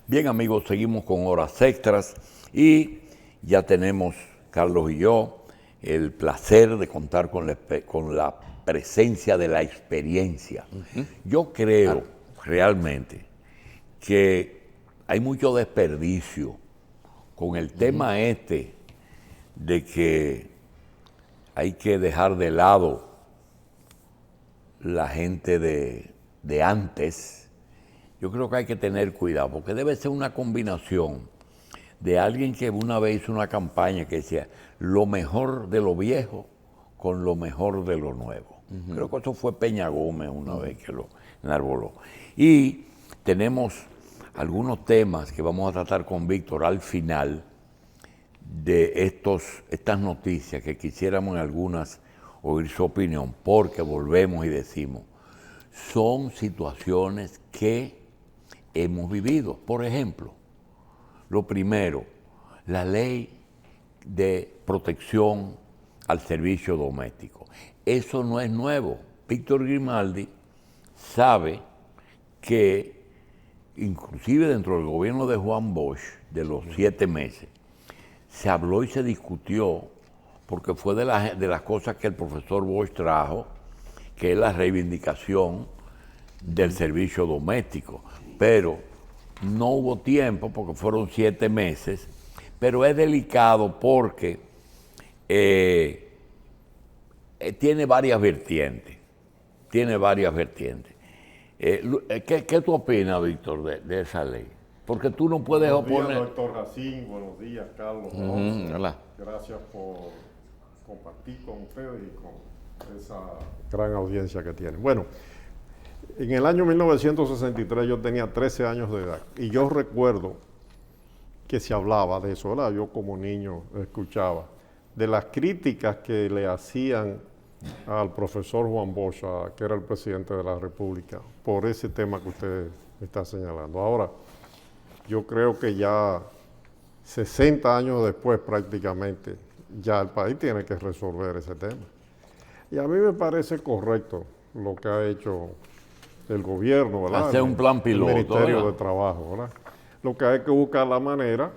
Bien, amigos, seguimos con Horas Extras y ya tenemos, Carlos y yo, el placer de contar con la presencia de la experiencia. Yo creo realmente que hay mucho desperdicio con el tema este de que hay que dejar de lado la gente de antes. Yo creo que hay que tener cuidado, porque debe ser una combinación de alguien que una vez hizo una campaña que decía lo mejor de lo viejo con lo mejor de lo nuevo. Creo que eso fue Peña Gómez una vez que lo enarboló. Y tenemos algunos temas que vamos a tratar con Víctor al final de estas noticias que quisiéramos en algunas oír su opinión, porque volvemos y decimos, son situaciones que hemos vivido. Por ejemplo, lo primero, la ley de protección al servicio doméstico. Eso no es nuevo. Víctor Grimaldi sabe que inclusive dentro del gobierno de Juan Bosch, de los 7 meses, se habló y se discutió, porque fue de las cosas que el profesor Bosch trajo, que es la reivindicación del servicio doméstico. Pero no hubo tiempo porque fueron 7 meses, pero es delicado porque tiene varias vertientes. ¿Qué tú opinas, Víctor, de esa ley? Porque tú no puedes oponer. Buenos días, doctor Racín. Buenos días, Carlos. Hola. Gracias por compartir con ustedes y con esa gran audiencia que tienen. Bueno, en el año 1963 yo tenía 13 años de edad y yo recuerdo que se hablaba de eso, ¿verdad? Yo como niño escuchaba de las críticas que le hacían al profesor Juan Bosch, que era el presidente de la República, por ese tema que usted está señalando. Ahora, yo creo que ya 60 años después prácticamente, ya el país tiene que resolver ese tema. Y a mí me parece correcto lo que ha hecho el gobierno, ¿verdad? Hacer un plan piloto. El Ministerio ¿verdad? de Trabajo, ¿verdad? Lo que hay que buscar la manera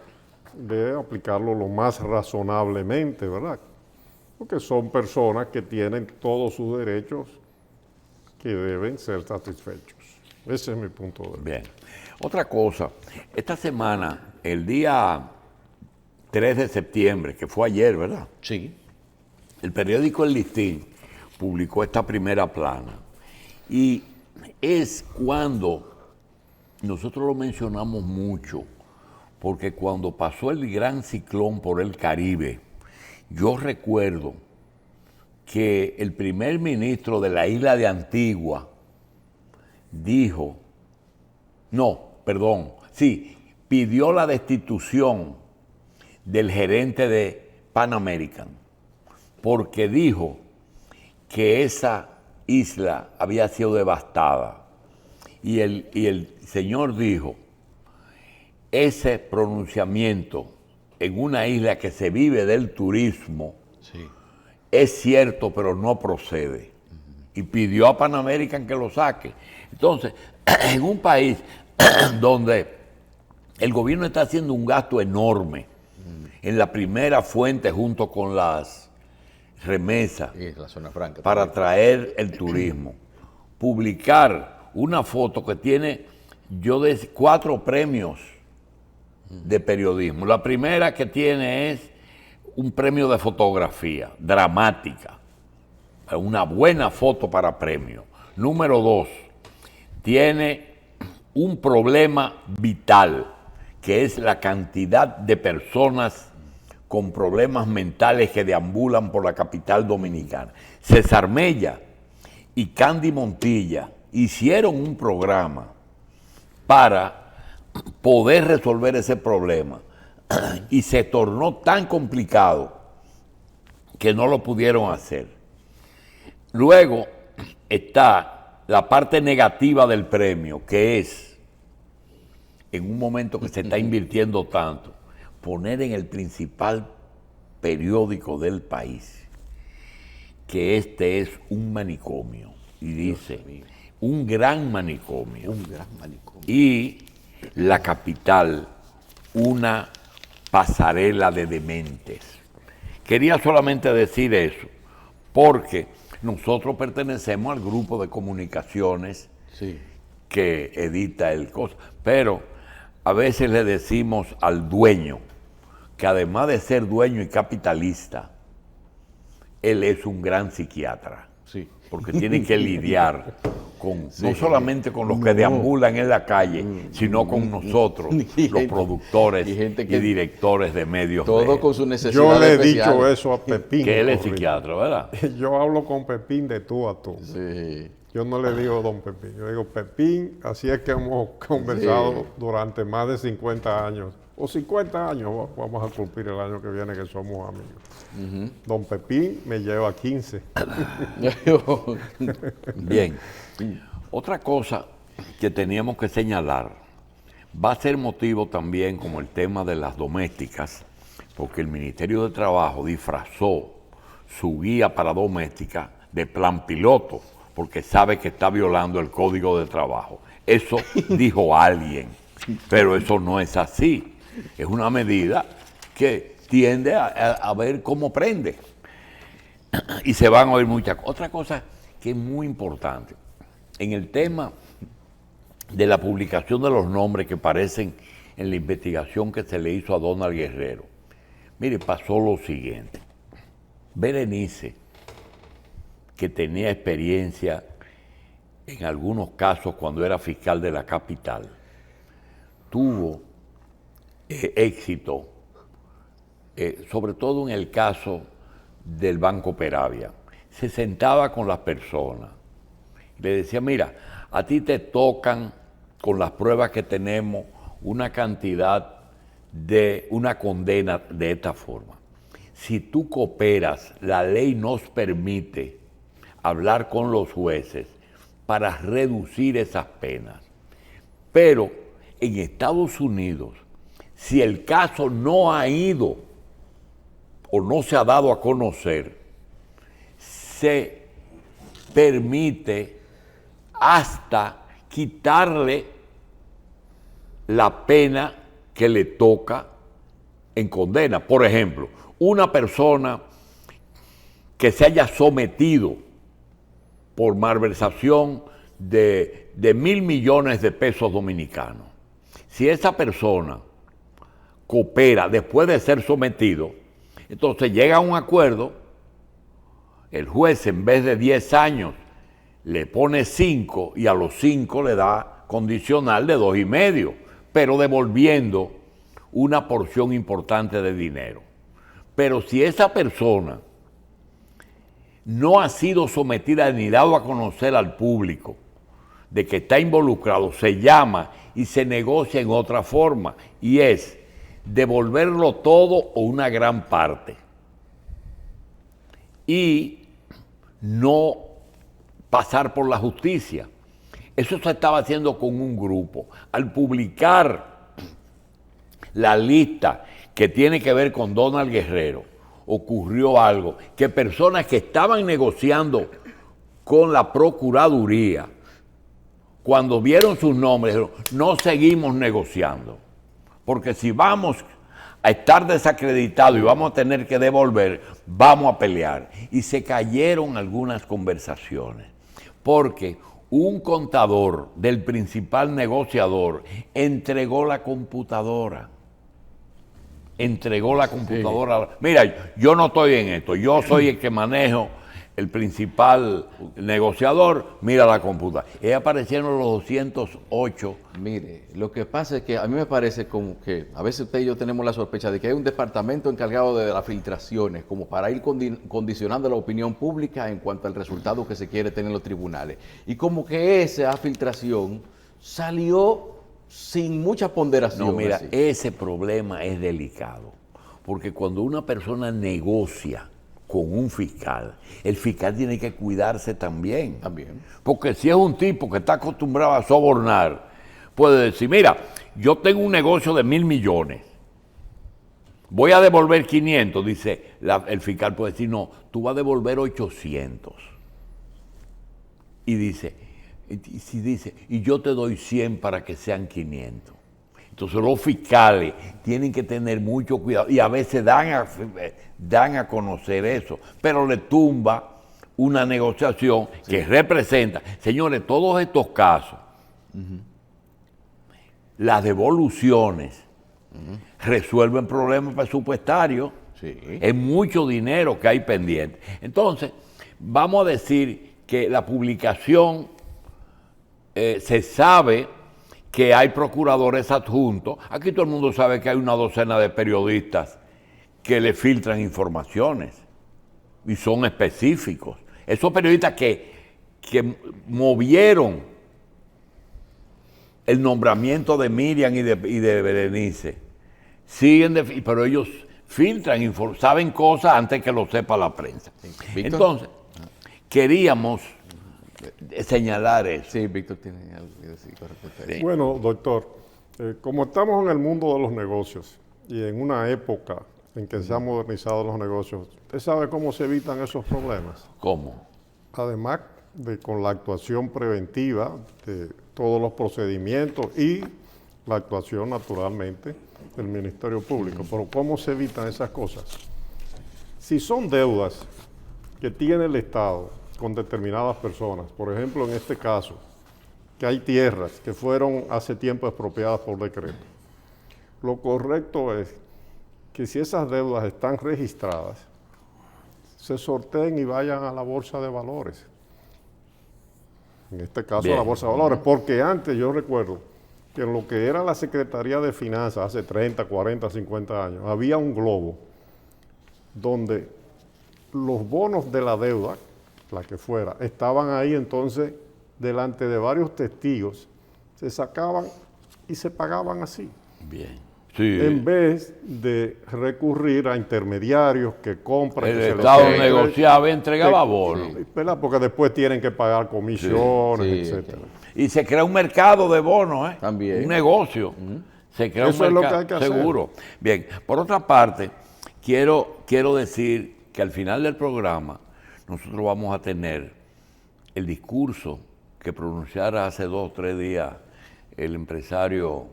de aplicarlo lo más razonablemente, ¿verdad? Porque son personas que tienen todos sus derechos que deben ser satisfechos. Ese es mi punto de vista. Bien. Otra cosa, esta semana, el día 3 de septiembre, que fue ayer, ¿verdad? Sí. El periódico El Listín publicó esta primera plana. Y es cuando, nosotros lo mencionamos mucho, porque cuando pasó el gran ciclón por el Caribe, yo recuerdo que el primer ministro de la isla de Antigua dijo, pidió la destitución del gerente de Pan American, porque dijo que esa isla había sido devastada. Y el señor dijo, ese pronunciamiento en una isla que se vive del turismo, Sí. es cierto, pero no procede. Y pidió a Pan American que lo saque. Entonces, en un país donde el gobierno está haciendo un gasto enorme en la primera fuente junto con las remesas Sí, la zona franca. para también. atraer el turismo, publicar una foto que tiene 4 premios de periodismo. La primera que tiene es un premio de fotografía dramática, una buena foto para premio. Número 2, tiene un problema vital, que es la cantidad de personas con problemas mentales que deambulan por la capital dominicana. César Mella y Candy Montilla hicieron un programa para poder resolver ese problema y se tornó tan complicado que no lo pudieron hacer. Luego está la parte negativa del premio, que es, en un momento que se está invirtiendo tanto, poner en el principal periódico del país que este es un manicomio. Y dice, un gran manicomio. Un gran manicomio. Y la capital una pasarela de dementes. Quería solamente decir eso, porque nosotros pertenecemos al grupo de comunicaciones Sí. que edita el cosa, pero a veces le decimos al dueño que además de ser dueño y capitalista, él es un gran psiquiatra, Sí. porque tiene que lidiar con, Sí. no solamente con los que deambulan en la calle, sino con nosotros, Y los gente- productores y y, gente que- directores de medios. Todo de- con su necesidad. Yo le he dicho eso a Pepín. que él es Correa. psiquiatra, ¿verdad? Yo hablo con Pepín de tú a tú. Sí. Yo no le digo don Pepín, yo digo Pepín, así es que hemos conversado Sí. durante más de 50 años, o 50 años, vamos a cumplir el año que viene que somos amigos. Don Pepín me lleva 15. Bien. Otra cosa que teníamos que señalar va a ser motivo también como el tema de las domésticas, porque el Ministerio de Trabajo disfrazó su guía para domésticas de plan piloto, porque sabe que está violando el Código de Trabajo. Eso dijo alguien, pero eso no es así. Es una medida que tiende a ver cómo prende. Y se van a oír muchas cosas. Otra cosa que es muy importante, en el tema de la publicación de los nombres que aparecen en la investigación que se le hizo a Donald Guerrero, mire, pasó lo siguiente. Berenice, que tenía experiencia en algunos casos cuando era fiscal de la capital, tuvo éxito, sobre todo en el caso del Banco Peravia. Se sentaba con las personas, le decía, mira, a ti te tocan, con las pruebas que tenemos, una cantidad de una condena de esta forma. Si tú cooperas, la ley nos permite hablar con los jueces para reducir esas penas. Pero en Estados Unidos, si el caso no ha ido o no se ha dado a conocer, se permite hasta quitarle la pena que le toca en condena. Por ejemplo, una persona que se haya sometido por malversación de 1.000 millones de pesos dominicanos. Si esa persona coopera después de ser sometido, entonces llega a un acuerdo, el juez en vez de 10 años le pone 5 y a los 5 le da condicional de 2,5, pero devolviendo una porción importante de dinero. Pero si esa persona no ha sido sometida ni dado a conocer al público de que está involucrado, se llama y se negocia en otra forma, y es devolverlo todo o una gran parte. Y no pasar por la justicia. Eso se estaba haciendo con un grupo. Al publicar la lista que tiene que ver con Donald Guerrero, ocurrió algo, que personas que estaban negociando con la Procuraduría, cuando vieron sus nombres, dijeron, no seguimos negociando, porque si vamos a estar desacreditados y vamos a tener que devolver, vamos a pelear. Y se cayeron algunas conversaciones, porque un contador del principal negociador entregó la computadora. Mira, yo no estoy en esto, yo soy el que manejo el principal negociador, mira la computadora. Y aparecieron los 208. Mire, lo que pasa es que a mí me parece como que a veces usted y yo tenemos la sospecha de que hay un departamento encargado de las filtraciones, como para ir condicionando la opinión pública en cuanto al resultado que se quiere tener en los tribunales. Y como que esa filtración salió sin mucha ponderación. No, mira, así. ese problema es delicado, porque cuando una persona negocia con un fiscal, el fiscal tiene que cuidarse también. Porque si es un tipo que está acostumbrado a sobornar, puede decir, mira, yo tengo un negocio de 1.000 millones, voy a devolver 500, dice, el fiscal puede decir, no, tú vas a devolver 800. Y dice, y yo te doy 100 para que sean 500. Entonces los fiscales tienen que tener mucho cuidado y a veces dan a conocer eso, pero le tumba una negociación que representa. Señores, todos estos casos, las devoluciones resuelven problemas presupuestarios. Sí. Es mucho dinero que hay pendiente. Entonces, vamos a decir que la publicación se sabe que hay procuradores adjuntos. Aquí todo el mundo sabe que hay una docena de periodistas que le filtran informaciones y son específicos. Esos periodistas que movieron el nombramiento de Miriam y de Berenice, pero ellos filtran, saben cosas antes que lo sepa la prensa. Sí. ¿Víctor? Entonces, queríamos señalar eso. Sí, Víctor tiene algo que decir con respecto a eso. Sí. Bueno, doctor, como estamos en el mundo de los negocios y en una época en que se han modernizado los negocios, ¿usted sabe cómo se evitan esos problemas? ¿Cómo? Además de con la actuación preventiva de todos los procedimientos y la actuación, naturalmente, del Ministerio Público. Pero ¿cómo se evitan esas cosas? Si son deudas que tiene el Estado con determinadas personas, por ejemplo, en este caso, que hay tierras que fueron hace tiempo expropiadas por decreto, lo correcto es que si esas deudas están registradas, se sorteen y vayan a la Bolsa de Valores. En este caso, Bien. a la Bolsa de Valores, porque antes yo recuerdo que en lo que era la Secretaría de Finanzas hace 30, 40, 50 años, había un globo donde los bonos de la deuda, la que fuera, estaban ahí entonces delante de varios testigos, se sacaban y se pagaban así. Bien. Sí. En vez de recurrir a intermediarios que compran. El que se les Estado entregue, negociaba y entregaba bonos. ¿verdad? Porque después tienen que pagar comisiones, Sí, etcétera. Y se crea un mercado de bonos, ¿eh? También. Un negocio. Se crea Eso un es lo que mercado, hay que hacer. seguro. Bien, por otra parte, quiero decir que al final del programa nosotros vamos a tener el discurso que pronunciara hace 2 o 3 días el empresario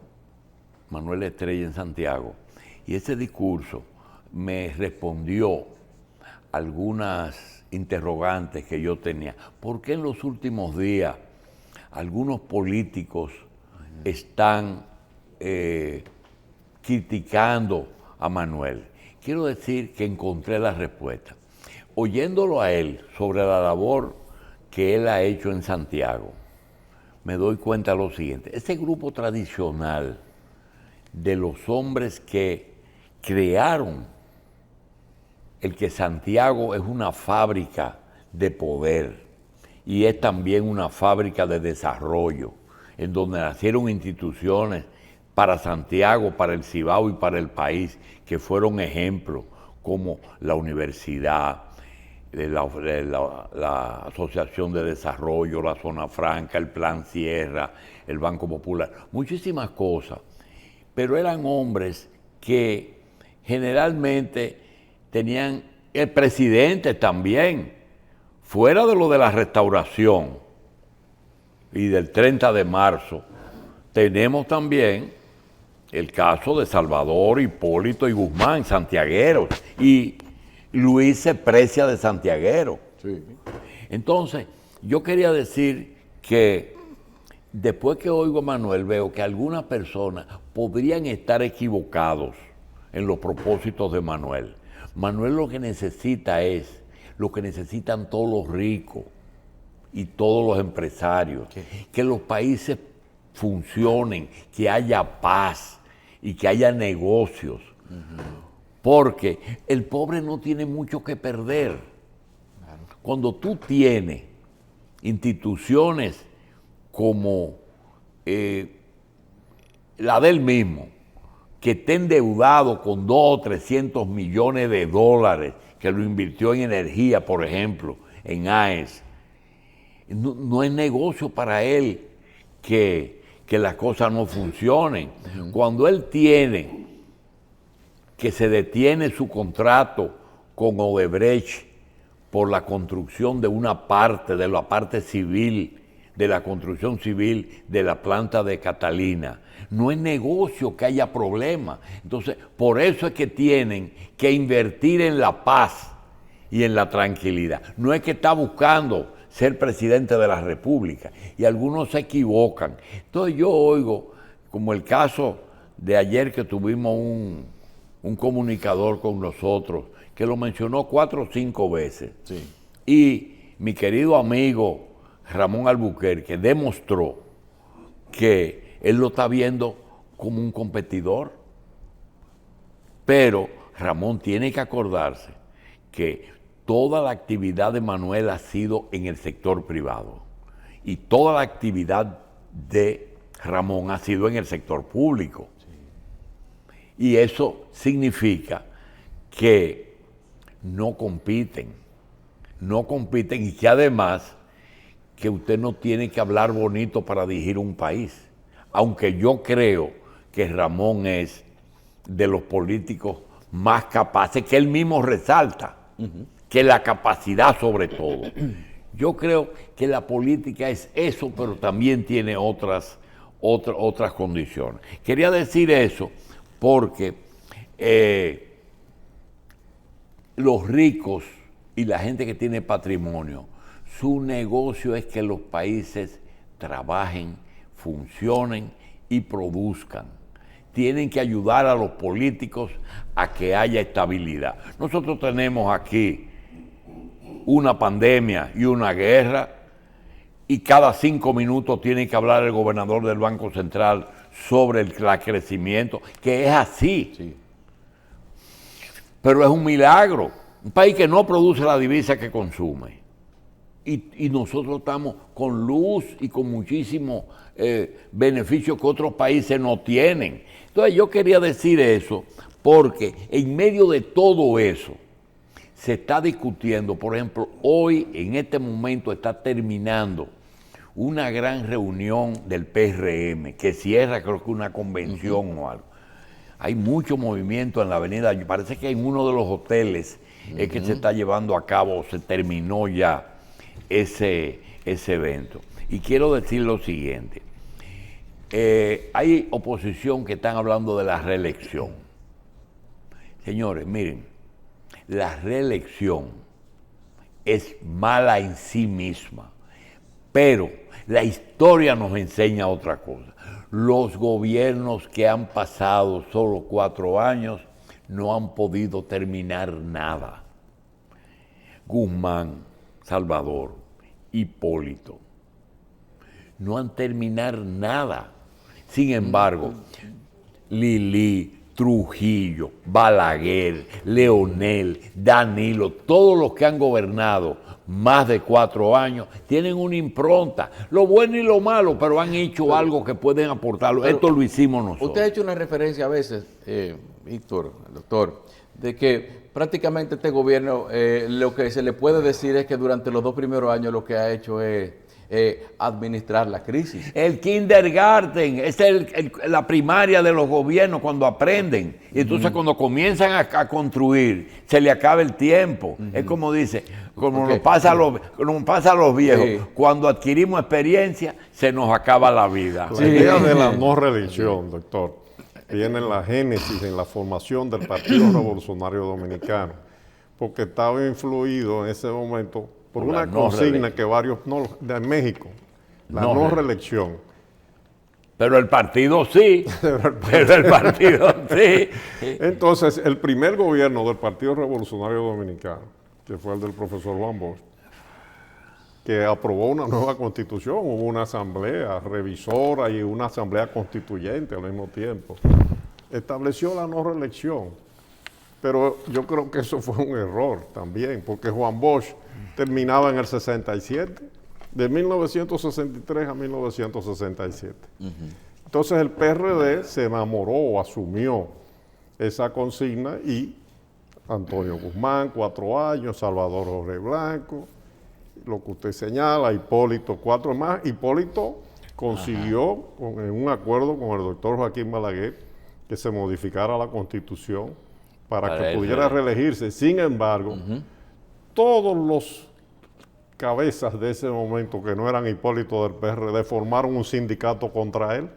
Manuel Estrella en Santiago. Y ese discurso me respondió algunas interrogantes que yo tenía. ¿Por qué en los últimos días algunos políticos están criticando a Manuel? Quiero decir que encontré la respuesta. Oyéndolo a él sobre la labor que él ha hecho en Santiago, me doy cuenta de lo siguiente. Ese grupo tradicional de los hombres que crearon el que Santiago es una fábrica de poder y es también una fábrica de desarrollo, en donde nacieron instituciones para Santiago, para el Cibao y para el país, que fueron ejemplos como la universidad, la Asociación de Desarrollo, la Zona Franca, el Plan Sierra, el Banco Popular, muchísimas cosas. Pero eran hombres que generalmente tenían, el presidente también, fuera de lo de la restauración y del 30 de marzo, tenemos también el caso de Salvador, Hipólito y Guzmán, santiagueros, y Luis se precia de santiaguero. Sí. Entonces, yo quería decir que después que oigo a Manuel, veo que algunas personas podrían estar equivocados en los propósitos de Manuel. Manuel lo que necesita es lo que necesitan todos los ricos y todos los empresarios, que los países funcionen, que haya paz y que haya negocios. Porque el pobre no tiene mucho que perder. Cuando tú tienes instituciones como la del mismo, que esté endeudado con 200 o 300 millones de dólares, que lo invirtió en energía, por ejemplo, en AES, no es negocio para él que las cosas no funcionen. Cuando él tiene que se detiene su contrato con Odebrecht por la construcción de una parte, de la parte civil de la construcción civil de la planta de Catalina. No es negocio que haya problemas. Entonces, por eso es que tienen que invertir en la paz y en la tranquilidad. No es que está buscando ser presidente de la República, y algunos se equivocan. Entonces yo oigo, como el caso de ayer que tuvimos un comunicador con nosotros, que lo mencionó 4 o 5 veces, Sí. y mi querido amigo Ramón Albuquerque demostró que él lo está viendo como un competidor, pero Ramón tiene que acordarse que toda la actividad de Manuel ha sido en el sector privado y toda la actividad de Ramón ha sido en el sector público. Y eso significa que no compiten y que además que usted no tiene que hablar bonito para dirigir un país. Aunque yo creo que Ramón es de los políticos más capaces, que él mismo resalta, que la capacidad sobre todo. Yo creo que la política es eso, pero también tiene otras condiciones. Quería decir eso porque los ricos y la gente que tiene patrimonio, su negocio es que los países trabajen, funcionen y produzcan. Tienen que ayudar a los políticos a que haya estabilidad. Nosotros tenemos aquí una pandemia y una guerra, y cada 5 minutos tiene que hablar el gobernador del Banco Central sobre el crecimiento, que es así. Sí. Pero es un milagro. Un país que no produce la divisa que consume. Y nosotros estamos con luz y con muchísimos beneficios que otros países no tienen. Entonces yo quería decir eso porque en medio de todo eso se está discutiendo, por ejemplo, hoy en este momento está terminando una gran reunión del PRM que cierra, creo que una convención o algo. Hay mucho movimiento en la avenida, parece que en uno de los hoteles es que se está llevando a cabo, se terminó ya ese evento. Y quiero decir lo siguiente, hay oposición que están hablando de la reelección. Señores, miren, la reelección es mala en sí misma, pero la historia nos enseña otra cosa. Los gobiernos que han pasado solo 4 años no han podido terminar nada. Guzmán, Salvador, Hipólito, no han terminado nada. Sin embargo, Lili, Trujillo, Balaguer, Leonel, Danilo, todos los que han gobernado más de 4 años, tienen una impronta, lo bueno y lo malo, pero han hecho algo que pueden aportarlo. Esto lo hicimos nosotros. Usted ha hecho una referencia a veces, Víctor, doctor, de que prácticamente este gobierno, lo que se le puede decir es que durante los 2 primeros años lo que ha hecho es administrar la crisis. El kindergarten es la primaria de los gobiernos cuando aprenden. Y entonces cuando comienzan a construir, se le acaba el tiempo. Es como dice, como nos pasa a los viejos, Sí. cuando adquirimos experiencia, se nos acaba la vida. La idea de la no reelección, doctor, viene en la génesis, en la formación del Partido Revolucionario Dominicano, porque estaba influido en ese momento por Por la una no consigna reelección. que varios, de México, la No no reelección. Pero el partido sí. Pero el partido sí. Entonces, el primer gobierno del Partido Revolucionario Dominicano, que fue el del profesor Juan Bosch, que aprobó una nueva constitución, hubo una asamblea revisora y una asamblea constituyente al mismo tiempo, estableció la no reelección. Pero yo creo que eso fue un error también, porque Juan Bosch terminaba en el 67, de 1963 a 1967. Entonces el PRD se enamoró o asumió esa consigna y Antonio Guzmán, 4 años, Salvador Jorge Blanco, lo que usted señala, Hipólito, 4 más. Hipólito consiguió en un acuerdo con el doctor Joaquín Balaguer que se modificara la Constitución para que pudiera reelegirse. Sin embargo, todos los cabezas de ese momento, que no eran Hipólito del PRD, formaron un sindicato contra él.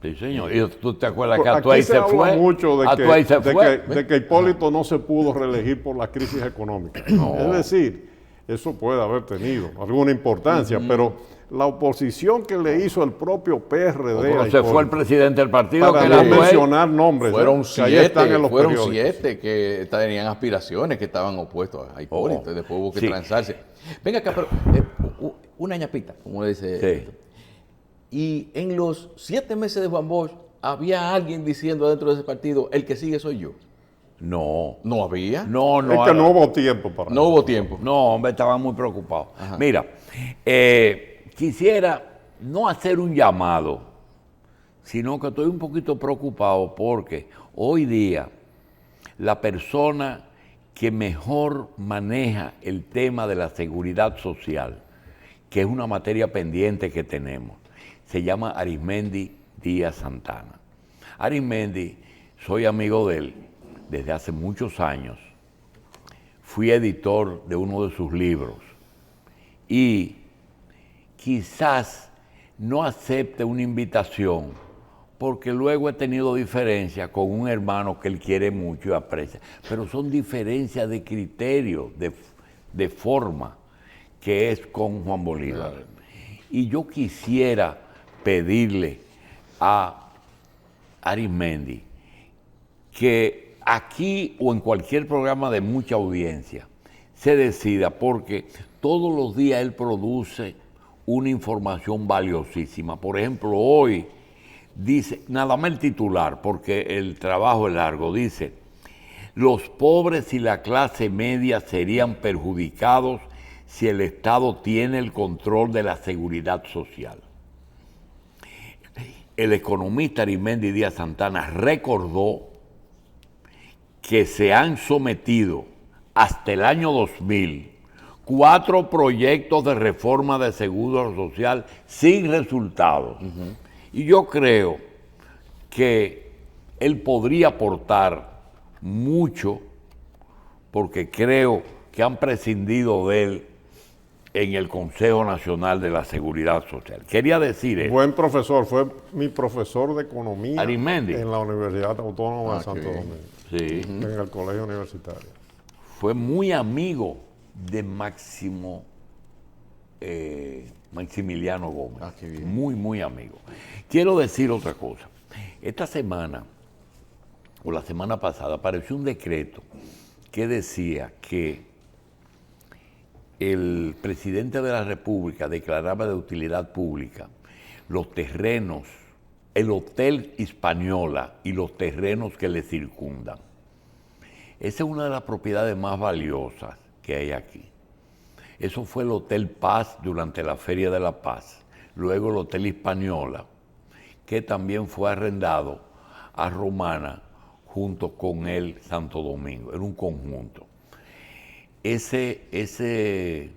Sí, señor. ¿Y tú te acuerdas que Aquí Atuay se habla fue? mucho de Atuay se fue. de que Hipólito no se pudo reelegir por la crisis económica. No. Es decir, eso puede haber tenido alguna importancia, pero la oposición que le hizo el propio PRD Cuando a se Hipólito, fue el presidente del partido, para que no era Atuay, mencionar nombres, Fueron que ahí están en los periódicos. siete que tenían aspiraciones, que estaban opuestos a Hipólito, y después hubo que Sí. transarse. Venga acá, pero una ñapita, como le dice. Sí. Y en los 7 meses de Juan Bosch, ¿había alguien diciendo dentro de ese partido, el que sigue soy yo? No. No había. No, no. Es que no hubo tiempo para No eso. hubo tiempo. No, hombre, estaban muy preocupados. Ajá. Mira, quisiera no hacer un llamado, sino que estoy un poquito preocupado porque hoy día la persona que mejor maneja el tema de la seguridad social, que es una materia pendiente que tenemos, se llama Arismendi Díaz Santana. Arismendi, soy amigo de él desde hace muchos años. Fui editor de uno de sus libros y quizás no acepte una invitación porque luego he tenido diferencias con un hermano que él quiere mucho y aprecia, pero son diferencias de criterio, de forma, que es con Juan Bolívar. Claro. Y yo quisiera pedirle a Arismendi que aquí o en cualquier programa de mucha audiencia se decida, porque todos los días él produce una información valiosísima. Por ejemplo, hoy dice, nada más el titular, porque el trabajo es largo, dice, los pobres y la clase media serían perjudicados si el Estado tiene el control de la seguridad social. El economista Arismendi Díaz Santana recordó que se han sometido hasta el año 2000 4 proyectos de reforma de seguro social sin resultados. Y yo creo que él podría aportar mucho, porque creo que han prescindido de él en el Consejo Nacional de la Seguridad Social. Quería decir eso. Buen profesor, fue mi profesor de economía Arismendi. en la Universidad Autónoma de Santo bien. Domingo, Sí. en el colegio universitario. Fue muy amigo de Maximiliano Gómez. Ah, qué bien. Muy, muy amigo. Quiero decir otra cosa. Esta semana, o la semana pasada, apareció un decreto que decía que el presidente de la República declaraba de utilidad pública los terrenos, el Hotel Hispaniola y los terrenos que le circundan. Esa es una de las propiedades más valiosas que hay aquí. Eso fue el Hotel Paz durante la Feria de la Paz, luego el Hotel Hispaniola, que también fue arrendado a Romana junto con el Santo Domingo, era un conjunto. Ese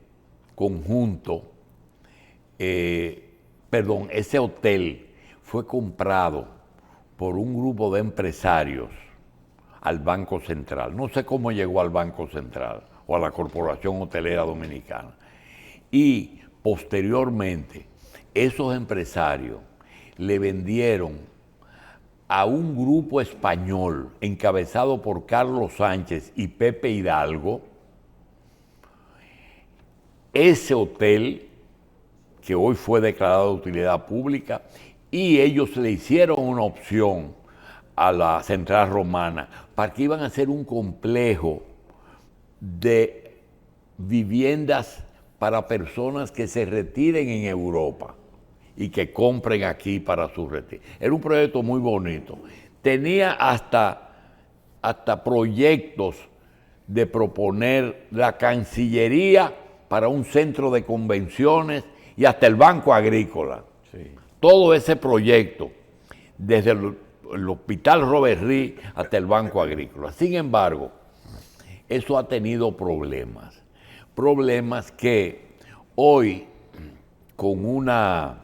conjunto, ese hotel fue comprado por un grupo de empresarios al Banco Central. No sé cómo llegó al Banco Central o a la Corporación Hotelera Dominicana. Y posteriormente, esos empresarios le vendieron a un grupo español encabezado por Carlos Sánchez y Pepe Hidalgo ese hotel, que hoy fue declarado de utilidad pública, y ellos le hicieron una opción a la Central Romana para que iban a hacer un complejo de viviendas para personas que se retiren en Europa y que compren aquí para su retiro. Era un proyecto muy bonito. Tenía hasta proyectos de proponer la Cancillería para un centro de convenciones y hasta el Banco Agrícola. Sí. Todo ese proyecto, desde el Hospital Robert Reed hasta el Banco Agrícola. Sin embargo, eso ha tenido problemas. Problemas que hoy, con una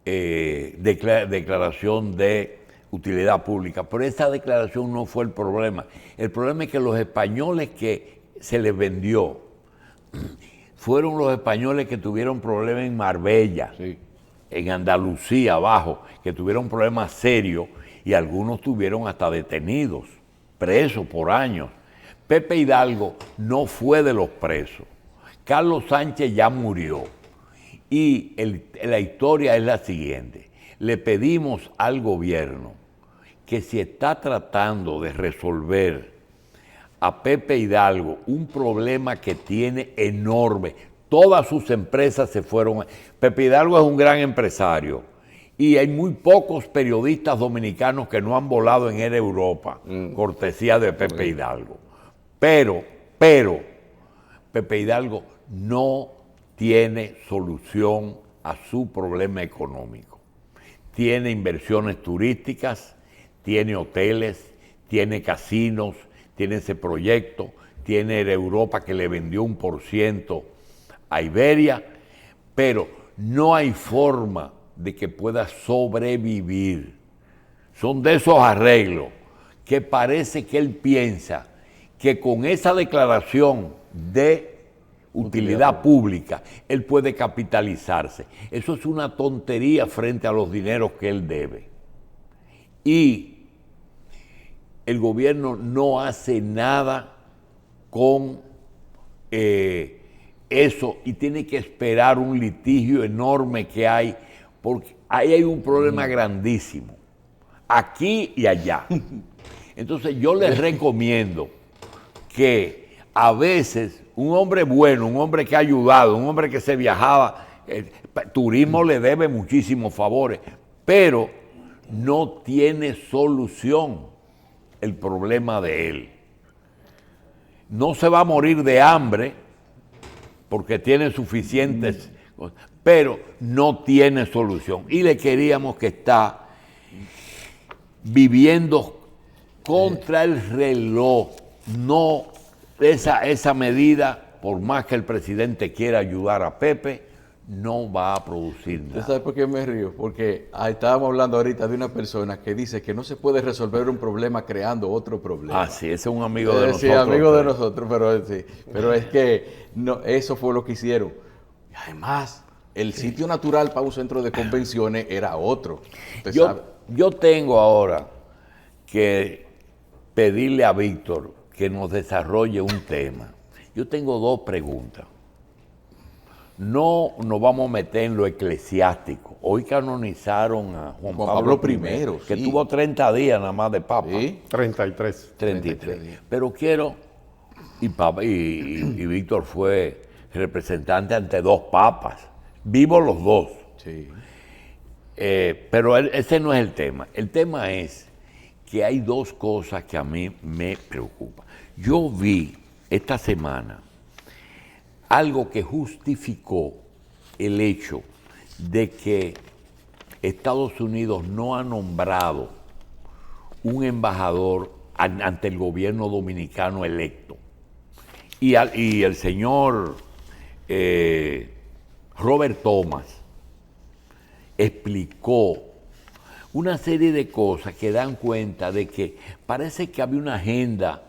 declaración de utilidad pública, pero esa declaración no fue el problema. El problema es que los españoles que se les vendió. Fueron los españoles que tuvieron problemas en Marbella, Sí. en Andalucía abajo, que tuvieron problemas serios y algunos tuvieron hasta detenidos, presos por años. Pepe Hidalgo no fue de los presos. Carlos Sánchez ya murió. Y la historia es la siguiente. Le pedimos al gobierno que si está tratando de resolver a Pepe Hidalgo un problema que tiene enorme, todas sus empresas se fueron. Pepe Hidalgo es un gran empresario y hay muy pocos periodistas dominicanos que no han volado en Air Europa, cortesía de Pepe Hidalgo. Pero, Pepe Hidalgo no tiene solución a su problema económico. Tiene inversiones turísticas, tiene hoteles, tiene casinos, tiene ese proyecto, tiene Air Europa que le vendió 1% a Iberia, pero no hay forma de que pueda sobrevivir. Son de esos arreglos que parece que él piensa que con esa declaración de utilidad pública, él puede capitalizarse. Eso es una tontería frente a los dineros que él debe. Y el gobierno no hace nada con eso y tiene que esperar un litigio enorme que hay, porque ahí hay un problema grandísimo, aquí y allá. Entonces yo les recomiendo que a veces un hombre bueno, un hombre que ha ayudado, un hombre que se viajaba, el turismo le debe muchísimos favores, pero no tiene solución el problema de él. No se va a morir de hambre porque tiene suficientes cosas, pero no tiene solución. Y le queríamos que está viviendo contra el reloj, no esa medida, por más que el presidente quiera ayudar a Pepe, no va a producir nada. ¿Usted sabe por qué me río? Porque estábamos hablando ahorita de una persona que dice que no se puede resolver un problema creando otro problema. Ah, sí, ese es un amigo de nosotros. Sí, amigo de nosotros, pero sí. Pero es que no, eso fue lo que hicieron. Y además, el sitio natural para un centro de convenciones era otro. Yo tengo ahora que pedirle a Víctor que nos desarrolle un tema. Yo tengo dos preguntas. No nos vamos a meter en lo eclesiástico. Hoy canonizaron a Juan Pablo I, que sí. tuvo 30 días nada más de papa. ¿Sí? 33. 33. Pero quiero, y Víctor fue representante ante dos papas, vivos los dos. Sí. Pero ese no es el tema. El tema es que hay dos cosas que a mí me preocupan. Yo vi esta semana algo que justificó el hecho de que Estados Unidos no ha nombrado un embajador ante el gobierno dominicano electo. Y el señor Robert Thomas explicó una serie de cosas que dan cuenta de que parece que había una agenda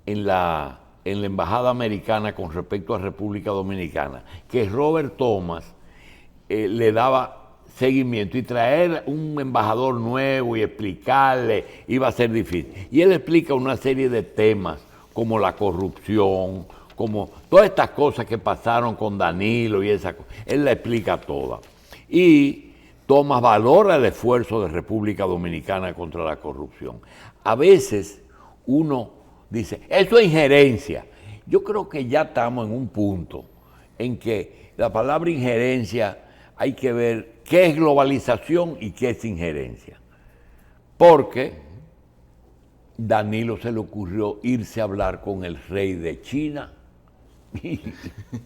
en la embajada americana con respecto a República Dominicana, que Robert Thomas le daba seguimiento, y traer un embajador nuevo y explicarle iba a ser difícil. Y él explica una serie de temas como la corrupción, como todas estas cosas que pasaron con Danilo y esa cosa. Él la explica toda. Y Thomas valora el esfuerzo de República Dominicana contra la corrupción. A veces uno dice, eso es injerencia. Yo creo que ya estamos en un punto en que la palabra injerencia hay que ver qué es globalización y qué es injerencia. Porque Danilo se le ocurrió irse a hablar con el rey de China, y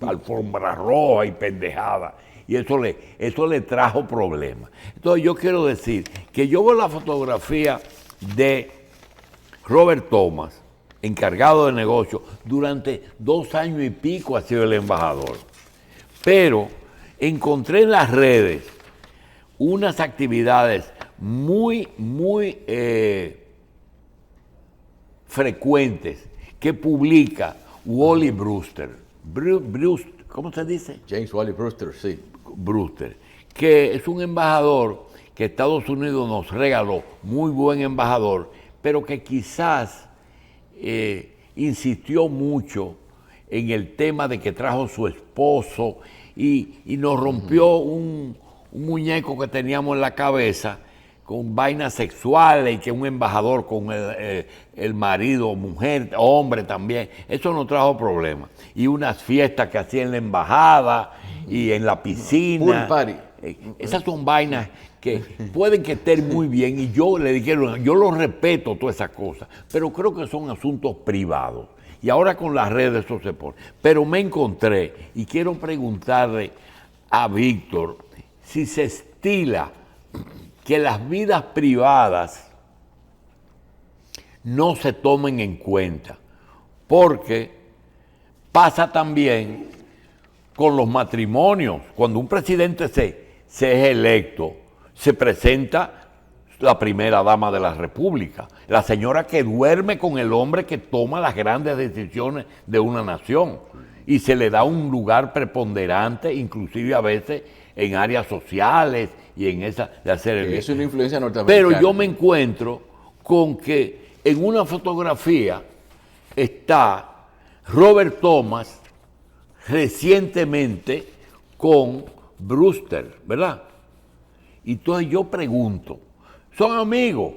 alfombra roja y pendejada, y eso le trajo problemas. Entonces yo quiero decir que yo veo la fotografía de Robert Thomas, encargado de negocio, durante 2 años y pico ha sido el embajador. Pero encontré en las redes unas actividades muy frecuentes que publica Wally Brewster. ¿Cómo se dice? James Wally Brewster, sí. Brewster, que es un embajador que Estados Unidos nos regaló, muy buen embajador, pero que quizás insistió mucho en el tema de que trajo su esposo y nos rompió un muñeco que teníamos en la cabeza con vainas sexuales y que un embajador con el marido, mujer, hombre también, eso nos trajo problemas. Y unas fiestas que hacía en la embajada y en la piscina. Pool party. Esas son vainas que pueden que estén muy bien y yo le dijeron, yo lo respeto todas esas cosas, pero creo que son asuntos privados. Y ahora con las redes eso se pone. Pero me encontré y quiero preguntarle a Víctor si se estila que las vidas privadas no se tomen en cuenta, porque pasa también con los matrimonios. Cuando un presidente se es electo, se presenta la primera dama de la República, la señora que duerme con el hombre que toma las grandes decisiones de una nación, y se le da un lugar preponderante, inclusive a veces en áreas sociales y en esa de hacer el bien. Es una influencia norteamericana. Pero yo me encuentro con que en una fotografía está Robert Thomas recientemente con Brewster, ¿verdad? Y entonces yo pregunto, ¿son amigos?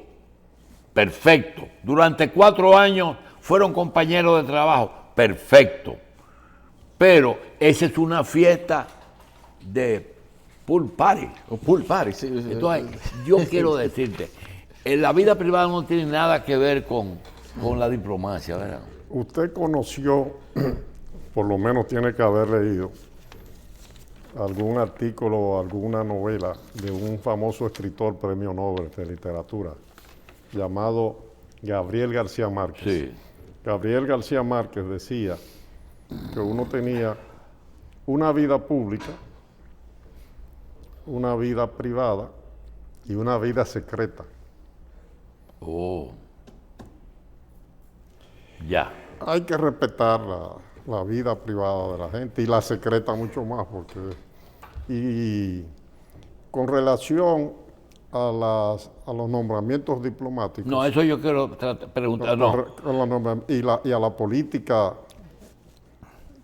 Perfecto. Durante 4 años fueron compañeros de trabajo. Perfecto. Pero esa es una fiesta de pool party. O pool party, sí. Entonces, yo quiero decirte, la vida privada no tiene nada que ver con la diplomacia, ¿verdad? Usted conoció, por lo menos tiene que haber leído, algún artículo o alguna novela de un famoso escritor premio Nobel de literatura llamado Gabriel García Márquez. Sí. Gabriel García Márquez decía que uno tenía una vida pública, una vida privada y una vida secreta. Oh. Ya. Hay que respetar la vida privada de la gente y la secreta mucho más, porque y con relación a los nombramientos diplomáticos. No, eso yo quiero preguntar. No. Y a la política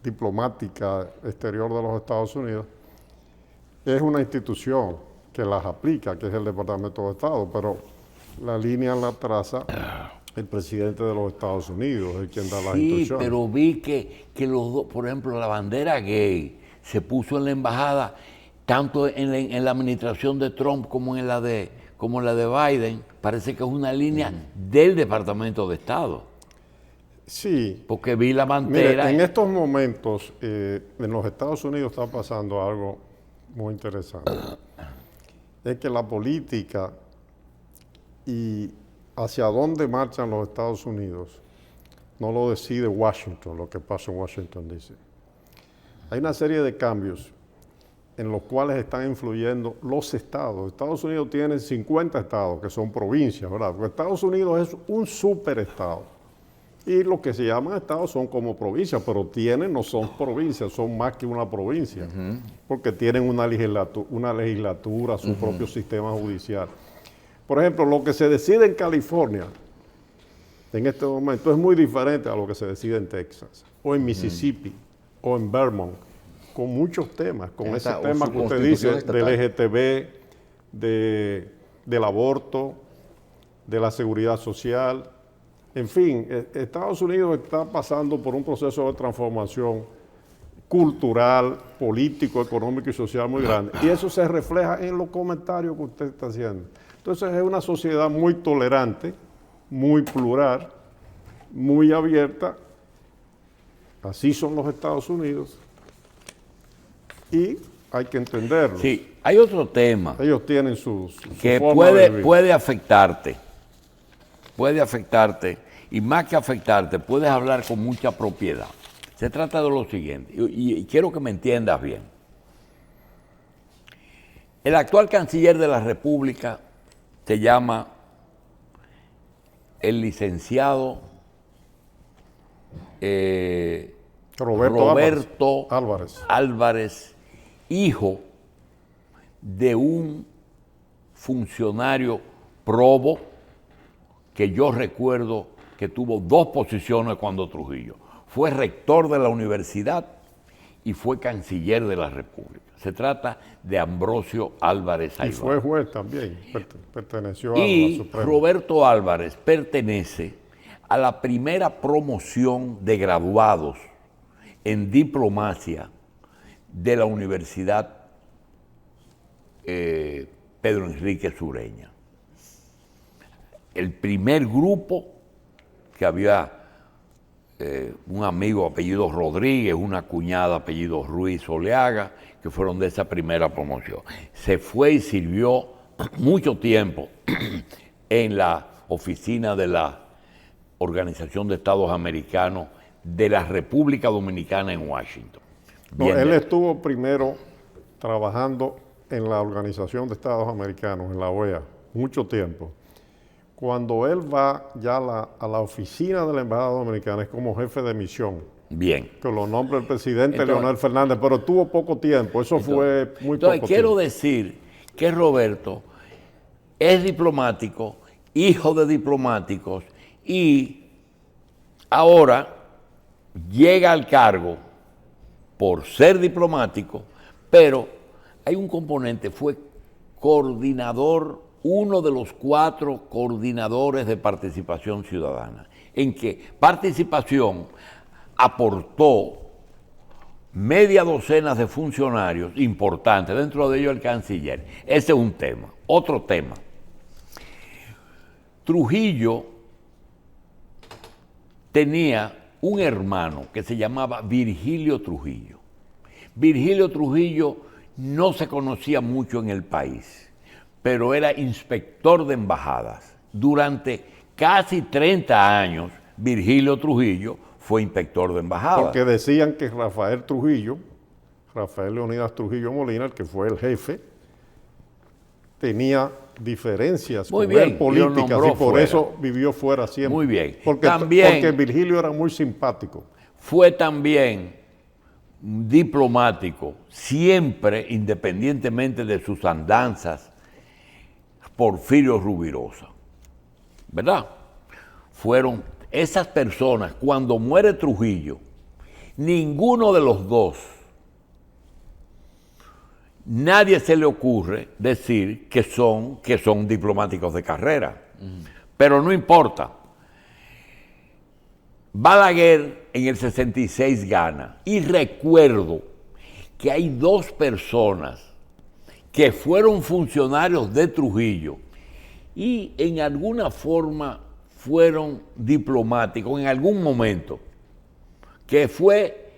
diplomática exterior de los Estados Unidos, es una institución que las aplica, que es el Departamento de Estado, pero la línea la traza el presidente de los Estados Unidos, es quien da las instrucciones. Sí, pero vi que los dos, por ejemplo, la bandera gay se puso en la embajada, tanto en la administración de Trump como en la de Biden. Parece que es una línea del Departamento de Estado. Sí. Porque vi la bandera. Mire, en estos momentos, en los Estados Unidos está pasando algo muy interesante. Es que la política y hacia dónde marchan los Estados Unidos no lo decide Washington, lo que pasa en Washington DC. Hay una serie de cambios en los cuales están influyendo los estados. Estados Unidos tiene 50 estados que son provincias, ¿verdad? Porque Estados Unidos es un superestado. Y los que se llaman estados son como provincias, pero no son provincias, son más que una provincia, porque tienen una legislatura, su propio sistema judicial. Por ejemplo, lo que se decide en California en este momento es muy diferente a lo que se decide en Texas, o en Mississippi, o en Vermont, con muchos temas, con ese tema que usted dice del LGTB, del aborto, de la seguridad social. En fin, Estados Unidos está pasando por un proceso de transformación cultural, político, económico y social muy grande. Y eso se refleja en los comentarios que usted está haciendo. Entonces es una sociedad muy tolerante, muy plural, muy abierta. Así son los Estados Unidos. Y hay que entenderlo. Sí, hay otro tema. Ellos tienen su que forma de vivir. puede afectarte. Puede afectarte. Y más que afectarte, puedes hablar con mucha propiedad. Se trata de lo siguiente, y quiero que me entiendas bien. El actual canciller de la República se llama el licenciado Roberto Álvarez, hijo de un funcionario probo que yo recuerdo que tuvo 2 posiciones cuando Trujillo. Fue rector de la universidad y fue canciller de la República. Se trata de Ambrosio Álvarez Aybar. Y fue juez también, perteneció a la Suprema. Roberto Álvarez pertenece a la primera promoción de graduados en diplomacia de la Universidad Pedro Enrique Sureña. El primer grupo que había un amigo apellido Rodríguez, una cuñada apellido Ruiz Oleaga, que fueron de esa primera promoción. Se fue y sirvió mucho tiempo en la oficina de la Organización de Estados Americanos de la República Dominicana en Washington. No, él estuvo primero trabajando en la Organización de Estados Americanos, en la OEA, mucho tiempo. Cuando él va ya a la oficina de la Embajada Dominicana es como jefe de misión. Bien. Que lo nombra el presidente Leonel Fernández, pero tuvo poco tiempo, eso fue muy poco tiempo. Quiero decir que Roberto es diplomático, hijo de diplomáticos, y ahora llega al cargo por ser diplomático, pero hay un componente, fue coordinador, uno de los 4 coordinadores de participación ciudadana, en que participación aportó media docena de funcionarios importantes, dentro de ellos el canciller. Ese es un tema. Otro tema. Trujillo tenía un hermano que se llamaba Virgilio Trujillo. Virgilio Trujillo no se conocía mucho en el país, pero era inspector de embajadas. Durante casi 30 años, Virgilio Trujillo fue inspector de embajadas. Porque decían que Rafael Leonidas Trujillo Molina, el que fue el jefe, tenía diferencias con él políticas y por eso vivió fuera siempre. Muy bien. Porque Virgilio era muy simpático. Fue también diplomático, siempre, independientemente de sus andanzas, Porfirio Rubirosa. ¿Verdad? Fueron esas personas, cuando muere Trujillo, ninguno de los dos, nadie se le ocurre decir que son diplomáticos de carrera. Pero no importa. Balaguer en el 66 gana. Y recuerdo que hay 2 personas que fueron funcionarios de Trujillo y en alguna forma fueron diplomáticos en algún momento, que fue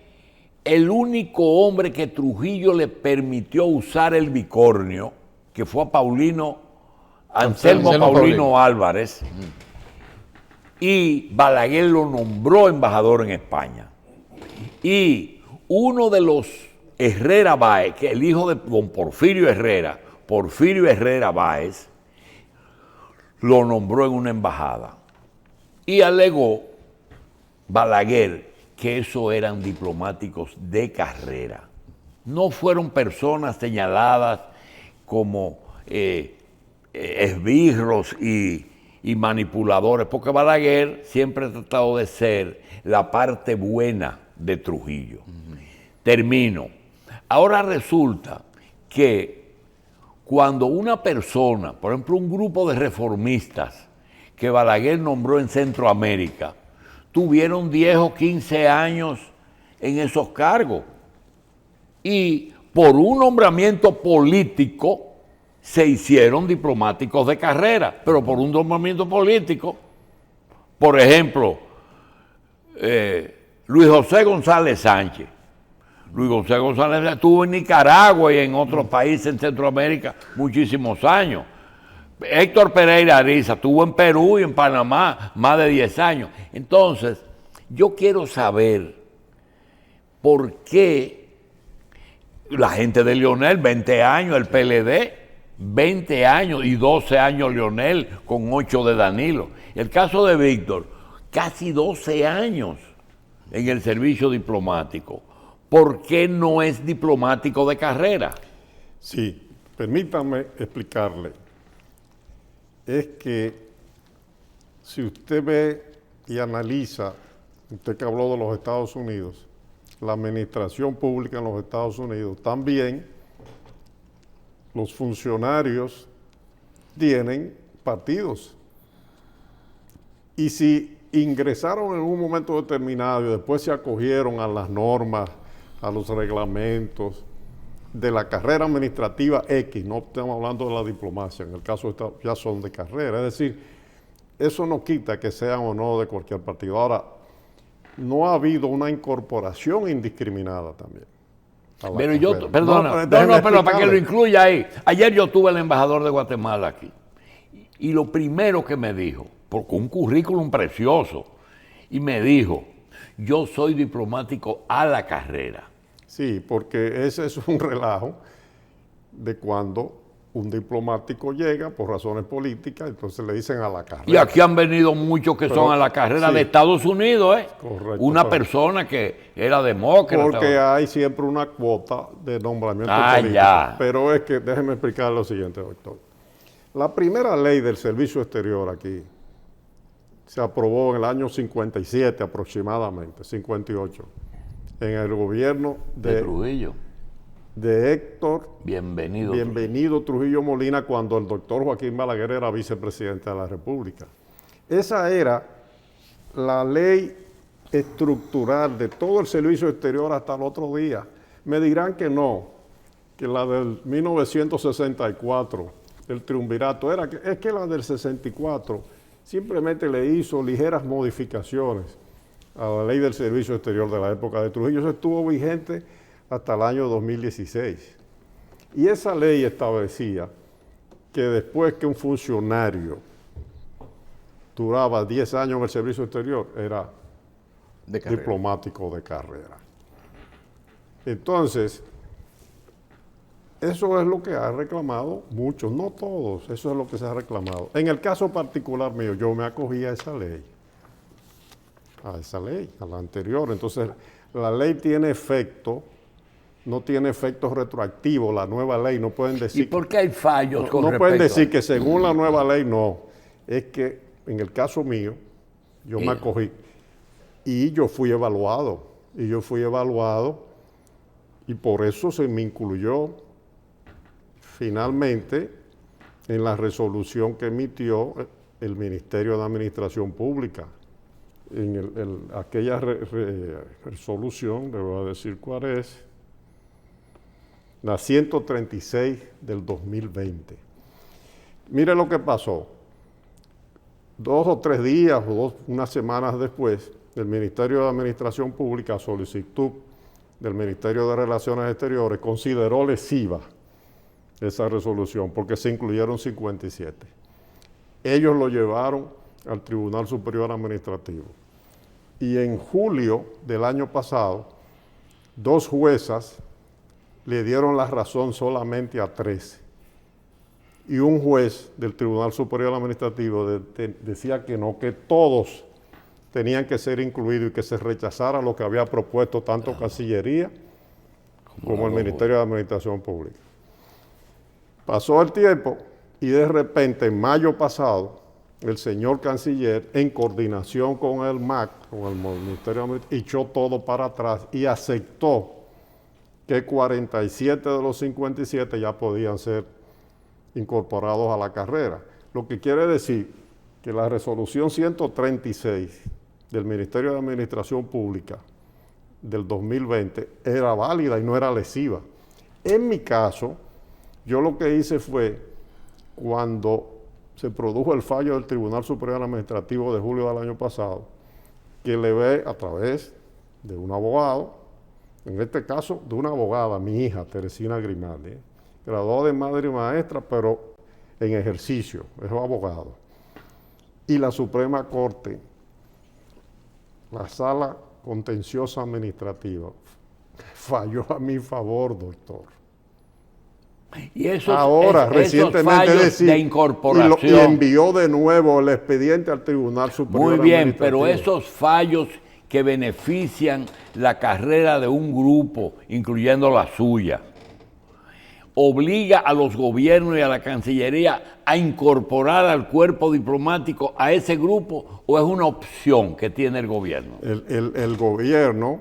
el único hombre que Trujillo le permitió usar el bicornio, que fue a Anselmo Paulino Álvarez, y Balaguer lo nombró embajador en España. Y uno de los Herrera Báez, que el hijo de don Porfirio Herrera Báez, lo nombró en una embajada. Y alegó Balaguer que eso eran diplomáticos de carrera. No fueron personas señaladas como esbirros y manipuladores, porque Balaguer siempre ha tratado de ser la parte buena de Trujillo. Termino. Ahora resulta que cuando una persona, por ejemplo un grupo de reformistas que Balaguer nombró en Centroamérica, tuvieron 10 o 15 años en esos cargos y por un nombramiento político se hicieron diplomáticos de carrera, pero por un nombramiento político. Por ejemplo, Luis José González Sánchez. Luis José González Sánchez estuvo en Nicaragua y en otros países en Centroamérica muchísimos años. Héctor Pereira Ariza estuvo en Perú y en Panamá más de 10 años. Entonces, yo quiero saber por qué la gente de Leonel, 20 años, el PLD, 20 años y 12 años Leonel con 8 de Danilo. El caso de Víctor, casi 12 años. en el servicio diplomático, ¿por qué no es diplomático de carrera? Sí, permítame explicarle. Es que si usted ve y analiza, usted que habló de los Estados Unidos, la administración pública en los Estados Unidos, también los funcionarios tienen partidos. Y si ingresaron en un momento determinado y después se acogieron a las normas, a los reglamentos de la carrera administrativa X, no estamos hablando de la diplomacia, en el caso ya son de carrera, es decir, eso no quita que sean o no de cualquier partido. Ahora, no ha habido una incorporación indiscriminada también. Pero yo, perdona, pero para que lo incluya ahí. Ayer yo tuve al embajador de Guatemala aquí y lo primero que me dijo, porque un currículum precioso, y me dijo, yo soy diplomático a la carrera. Sí, porque ese es un relajo de cuando un diplomático llega por razones políticas, entonces le dicen a la carrera. Y aquí han venido muchos que son a la carrera de Estados Unidos, ¿eh? Correcto. Una persona que era demócrata. Porque hay siempre una cuota de nombramiento político. Ya. Pero es que, déjeme explicar lo siguiente, doctor. La primera ley del servicio exterior aquí se aprobó en el año 57 aproximadamente, 58, en el gobierno de Trujillo. De Héctor Bienvenido Trujillo Molina, cuando el doctor Joaquín Balaguer era vicepresidente de la República. Esa era la ley estructural de todo el servicio exterior hasta el otro día. Me dirán que no, que la del 1964, el triunvirato, es que la del 64 simplemente le hizo ligeras modificaciones a la ley del servicio exterior de la época de Trujillo. Eso estuvo vigente hasta el año 2016. Y esa ley establecía que después que un funcionario duraba 10 años en el servicio exterior, era diplomático de carrera. Entonces, eso es lo que ha reclamado muchos, no todos, eso es lo que se ha reclamado. En el caso particular mío, yo me acogí a esa ley, a la anterior. Entonces, la ley tiene efecto, no tiene efecto retroactivo, la nueva ley, no pueden decir... ¿Y por qué hay fallos con No respecto pueden a decir eso? que según la nueva ley, no. Es que en el caso mío, yo me acogí y yo fui evaluado. Y por eso se me incluyó finalmente en la resolución que emitió el Ministerio de Administración Pública. En aquella resolución, le voy a decir cuál es, la 136 del 2020. Mire lo que pasó. 2 o 3 días o unas semanas después, el Ministerio de Administración Pública, a solicitud del Ministerio de Relaciones Exteriores, consideró lesiva esa resolución porque se incluyeron 57. Ellos lo llevaron al Tribunal Superior Administrativo. Y en julio del año pasado, 2 juezas le dieron la razón solamente a 3. Y un juez del Tribunal Superior Administrativo decía que no, que todos tenían que ser incluidos y que se rechazara lo que había propuesto tanto Cancillería como el Ministerio de Administración Pública. Pasó el tiempo y de repente, en mayo pasado, el señor canciller, en coordinación con el MAC, con el Ministerio de Administración, echó todo para atrás y aceptó que 47 de los 57 ya podían ser incorporados a la carrera. Lo que quiere decir que la resolución 136 del Ministerio de Administración Pública del 2020 era válida y no era lesiva. En mi caso, yo lo que hice fue, cuando se produjo el fallo del Tribunal Superior Administrativo de julio del año pasado, que le ve a través de un abogado, en este caso de una abogada, mi hija, Teresina Grimaldi, graduada de madre y maestra, pero en ejercicio, es abogado. Y la Suprema Corte, la Sala Contenciosa Administrativa, falló a mi favor, doctor. Y esos, ahora, recientemente de incorporación. Y envió de nuevo el expediente al Tribunal Superior Muy bien, Administrativo. pero esos fallos que benefician la carrera de un grupo, incluyendo la suya, obliga a los gobiernos y a la Cancillería a incorporar al cuerpo diplomático a ese grupo, o es una opción que tiene el gobierno? El gobierno,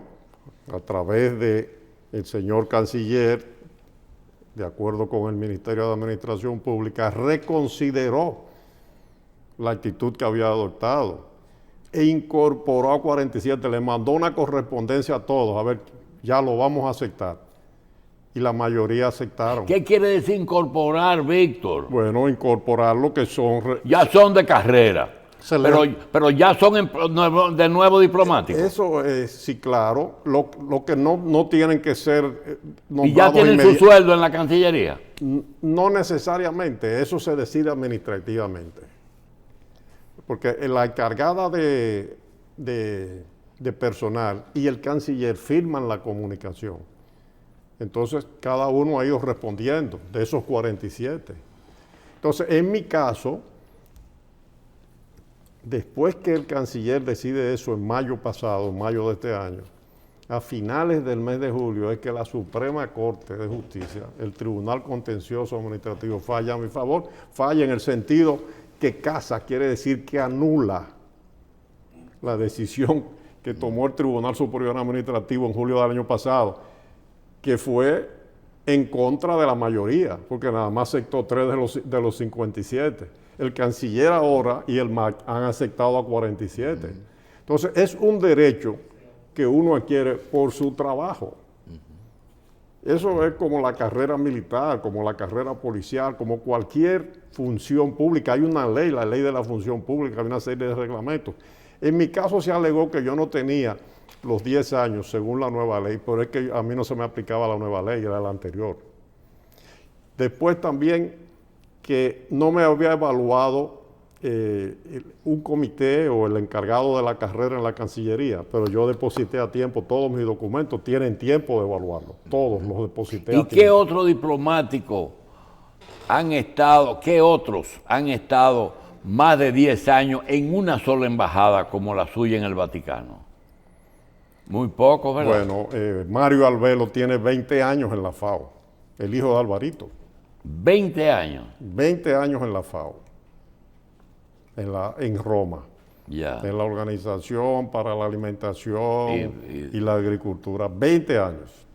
a través del señor canciller, de acuerdo con el Ministerio de Administración Pública, reconsideró la actitud que había adoptado e incorporó a 47, le mandó una correspondencia a todos, a ver, ya lo vamos a aceptar. Y la mayoría aceptaron. ¿Qué quiere decir incorporar, Víctor? Bueno, incorporar lo que son... Ya son de carrera, pero ya son de nuevo diplomáticos. Eso es, sí, claro, lo que no tienen que ser nombrados. ¿Y ya tienen su sueldo en la Cancillería? No necesariamente, eso se decide administrativamente. Porque la encargada de personal y el canciller firman la comunicación. Entonces, cada uno ha ido respondiendo de esos 47. Entonces, en mi caso, después que el canciller decide eso en mayo pasado, en mayo de este año, a finales del mes de julio es que la Suprema Corte de Justicia, el Tribunal Contencioso Administrativo, falla a mi favor. Falla en el sentido que casa, quiere decir que anula la decisión que tomó el Tribunal Superior Administrativo en julio del año pasado, que fue en contra de la mayoría, porque nada más aceptó 3 de los 57. El canciller ahora y el MAC han aceptado a 47. Entonces, es un derecho que uno adquiere por su trabajo. Eso es como la carrera militar, como la carrera policial, como cualquier función pública. Hay una ley, la ley de la función pública, hay una serie de reglamentos. En mi caso se alegó que yo no tenía los 10 años según la nueva ley, pero es que a mí no se me aplicaba la nueva ley, era la anterior. Después también que no me había evaluado un comité o el encargado de la carrera en la Cancillería, pero yo deposité a tiempo todos mis documentos, tienen tiempo de evaluarlos, todos los deposité a tiempo. ¿Y qué otros diplomáticos han estado, qué otros han estado más de 10 años en una sola embajada como la suya en el Vaticano? Muy poco, ¿verdad? Bueno, Mario Albelo tiene 20 años en la FAO, el hijo de Alvarito. 20 años. 20 años en la FAO, en Roma. Ya. En la Organización para la Alimentación y la Agricultura, 20 años.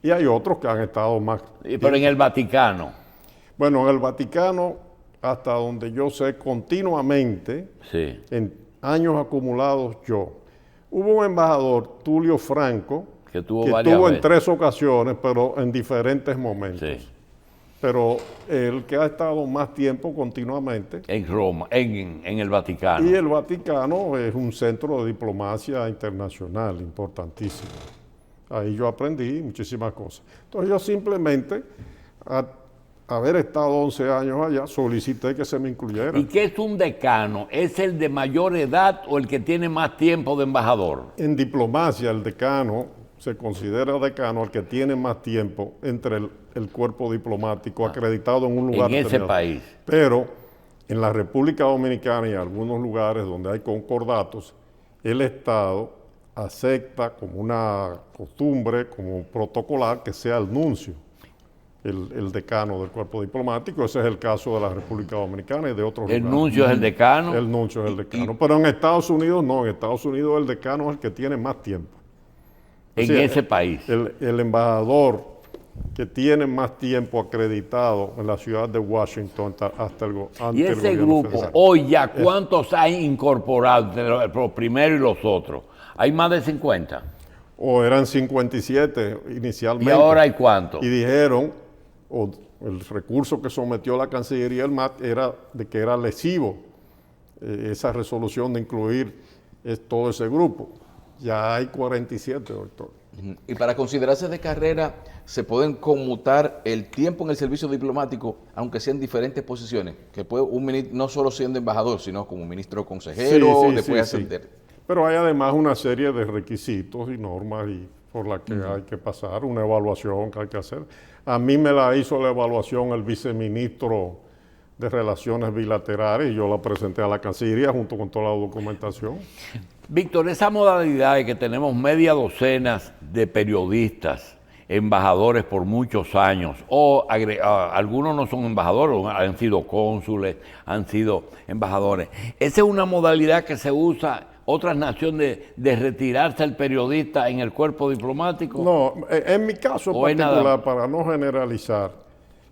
Y hay otros que han estado más. Pero en el Vaticano. Bueno, en el Vaticano, hasta donde yo sé, continuamente, Sí. en años acumulados yo. Hubo un embajador, Tulio Franco, Que tuvo que varias estuvo en veces. 3 ocasiones, pero en diferentes momentos. Sí. Pero el que ha estado más tiempo continuamente. En Roma, en el Vaticano. Y el Vaticano es un centro de diplomacia internacional importantísimo. Ahí yo aprendí muchísimas cosas. Entonces yo simplemente, haber estado 11 años allá, solicité que se me incluyera. ¿Y qué es un decano? ¿Es el de mayor edad o el que tiene más tiempo de embajador? En diplomacia, el decano se considera decano al que tiene más tiempo entre el cuerpo diplomático acreditado en un lugar En ese determinado. país. Pero en la República Dominicana y en algunos lugares donde hay concordatos, el Estado acepta como una costumbre, como protocolar, que sea el nuncio, el decano del cuerpo diplomático. Ese es el caso de la República Dominicana y de otros lugares. ¿El nuncio es el decano? El nuncio es el decano. Pero en Estados Unidos no, en Estados Unidos el decano es el que tiene más tiempo. En Sí, ese país. El embajador que tiene más tiempo acreditado en la ciudad de Washington hasta el ante Y el ese gobierno grupo, federal. hoy ya, ¿cuántos hay incorporados? Los primeros y los otros. ¿Hay más de 50? O eran 57 inicialmente. ¿Y ahora hay cuántos? Y dijeron, o el recurso que sometió la Cancillería del MAT era de que era lesivo esa resolución de incluir todo ese grupo. Ya hay 47, doctor. Y para considerarse de carrera, ¿se pueden conmutar el tiempo en el servicio diplomático, aunque sean diferentes posiciones? Que puede un ministro, no solo siendo embajador, sino como ministro consejero, después ascender. Pero hay además una serie de requisitos y normas por las que hay que pasar, una evaluación que hay que hacer. A mí me la hizo la evaluación el viceministro de relaciones bilaterales y yo la presenté a la Cancillería junto con toda la documentación. Víctor, esa modalidad de que tenemos media docena de periodistas, embajadores por muchos años, o algunos no son embajadores, han sido cónsules, han sido embajadores. Esa es una modalidad que se usa otras naciones de retirarse el periodista en el cuerpo diplomático. No, en mi caso particular, para no generalizar,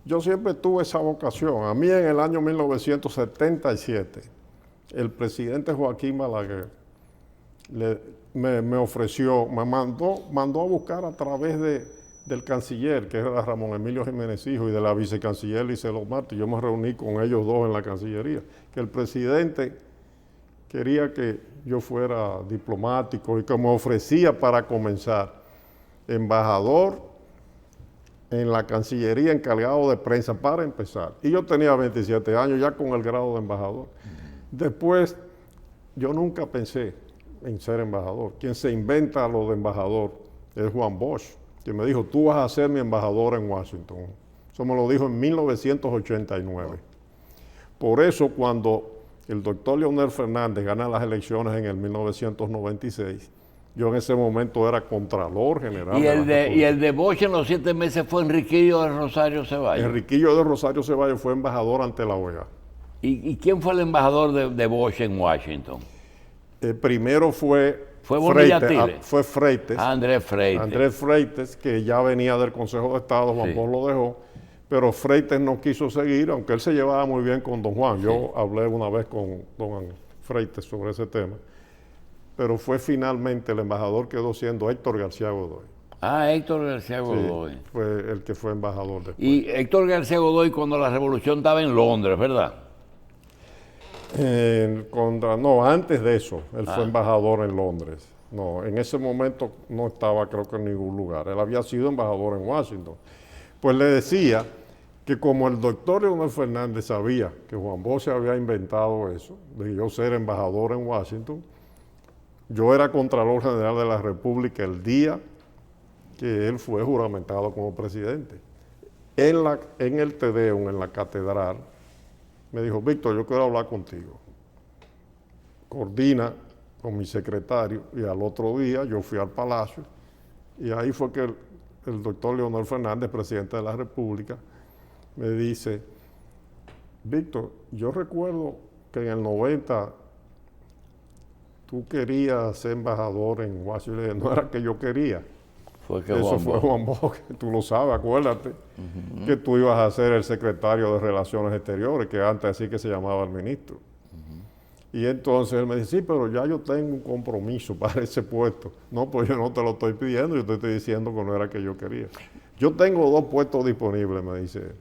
yo siempre tuve esa vocación. A mí en el año 1977, el presidente Joaquín Balaguer me ofreció, me mandó a buscar a través del canciller, que era Ramón Emilio Jiménez Hijo, y de la vicecanciller Liselo Martí. Yo me reuní con ellos dos en la Cancillería, que el presidente quería que yo fuera diplomático y que me ofrecía para comenzar embajador en la Cancillería, encargado de prensa para empezar. Y yo tenía 27 años ya con el grado de embajador. Después, yo nunca pensé en ser embajador. Quien se inventa lo de embajador es Juan Bosch, que me dijo, tú vas a ser mi embajador en Washington. Eso me lo dijo en 1989. Por eso, cuando el doctor Leonel Fernández gana las elecciones en el 1996, yo en ese momento era Contralor General. Y el de Bosch en los 7 meses fue Enriquillo de Rosario Ceballos. Enriquillo de Rosario Ceballos fue embajador ante la OEA. ¿Y quién fue el embajador de Bosch en Washington? Primero fue Freites. Fue Freites. Andrés Freites. Andrés Freites, que ya venía del Consejo de Estado, Juan Bosch lo dejó, pero Freites no quiso seguir, aunque él se llevaba muy bien con don Juan. Yo hablé una vez con don Freites sobre ese tema, pero fue finalmente el embajador quedó siendo Héctor García Godoy. Ah, Héctor García Godoy. Sí, fue el que fue embajador después. Y Héctor García Godoy cuando la revolución estaba en Londres, ¿verdad? No, antes de eso, él fue embajador en Londres. No, en ese momento no estaba, creo que en ningún lugar. Él había sido embajador en Washington. Pues le decía que como el doctor Leonel Fernández sabía que Juan Bosch se había inventado eso, de yo ser embajador en Washington, yo era Contralor General de la República el día que él fue juramentado como presidente. En el Te Deum, en la catedral, me dijo, Víctor, yo quiero hablar contigo. Coordina con mi secretario y al otro día yo fui al Palacio y ahí fue que el doctor Leonel Fernández, presidente de la República, me dice, Víctor, yo recuerdo que en el 90 tú querías ser embajador en Washington. No era que yo quería. Eso fue Juan Bosch, tú lo sabes, acuérdate, que tú ibas a ser el secretario de Relaciones Exteriores, que antes así que se llamaba el ministro. Y entonces él me dice, sí, pero ya yo tengo un compromiso para ese puesto. No, pues yo no te lo estoy pidiendo, yo te estoy diciendo que no era que yo quería. Yo tengo 2 puestos disponibles, me dice él.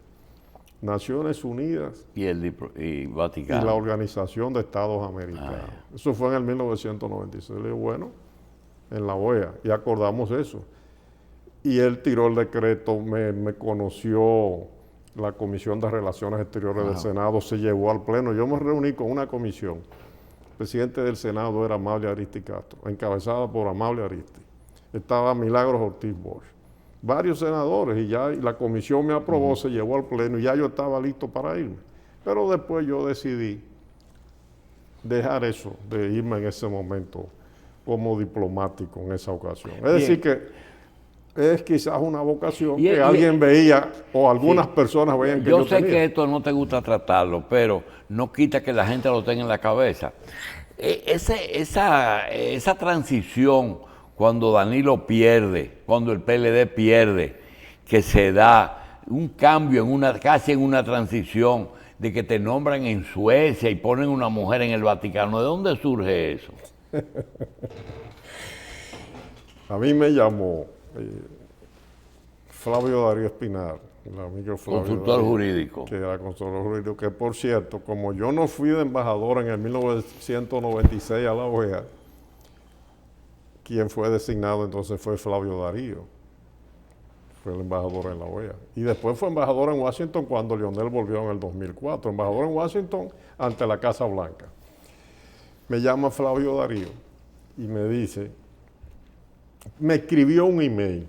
Naciones Unidas y Vaticano. Y la Organización de Estados Americanos. Eso fue en el 1996. Le digo, bueno, en la OEA, y acordamos eso. Y él tiró el decreto, me conoció la Comisión de Relaciones Exteriores del Senado, se llevó al Pleno. Yo me reuní con una comisión. El presidente del Senado era Amable Aristi Castro, encabezada por Amable Aristi. Estaba Milagros Ortiz Bosch. Varios senadores, y ya la comisión me aprobó, se llevó al Pleno, y ya yo estaba listo para irme. Pero después yo decidí dejar eso, de irme en ese momento como diplomático en esa ocasión. Es decir que es quizás una vocación que alguien veía o algunas personas veían que yo sé tenía. Que esto no te gusta tratarlo, pero no quita que la gente lo tenga en la cabeza. Esa transición cuando Danilo pierde, cuando el PLD pierde, que se da un cambio casi en una transición de que te nombran en Suecia y ponen una mujer en el Vaticano. ¿De dónde surge eso? A mí me llamó Flavio Darío Espinar, el amigo Flavio consultor Darío, jurídico. Que era consultor jurídico, que por cierto, como yo no fui de embajador en el 1996 a la OEA, quien fue designado entonces fue Flavio Darío, fue el embajador en la OEA. Y después fue embajador en Washington cuando Leonel volvió en el 2004, embajador en Washington ante la Casa Blanca. Me llama Flavio Darío y me dice, me escribió un email.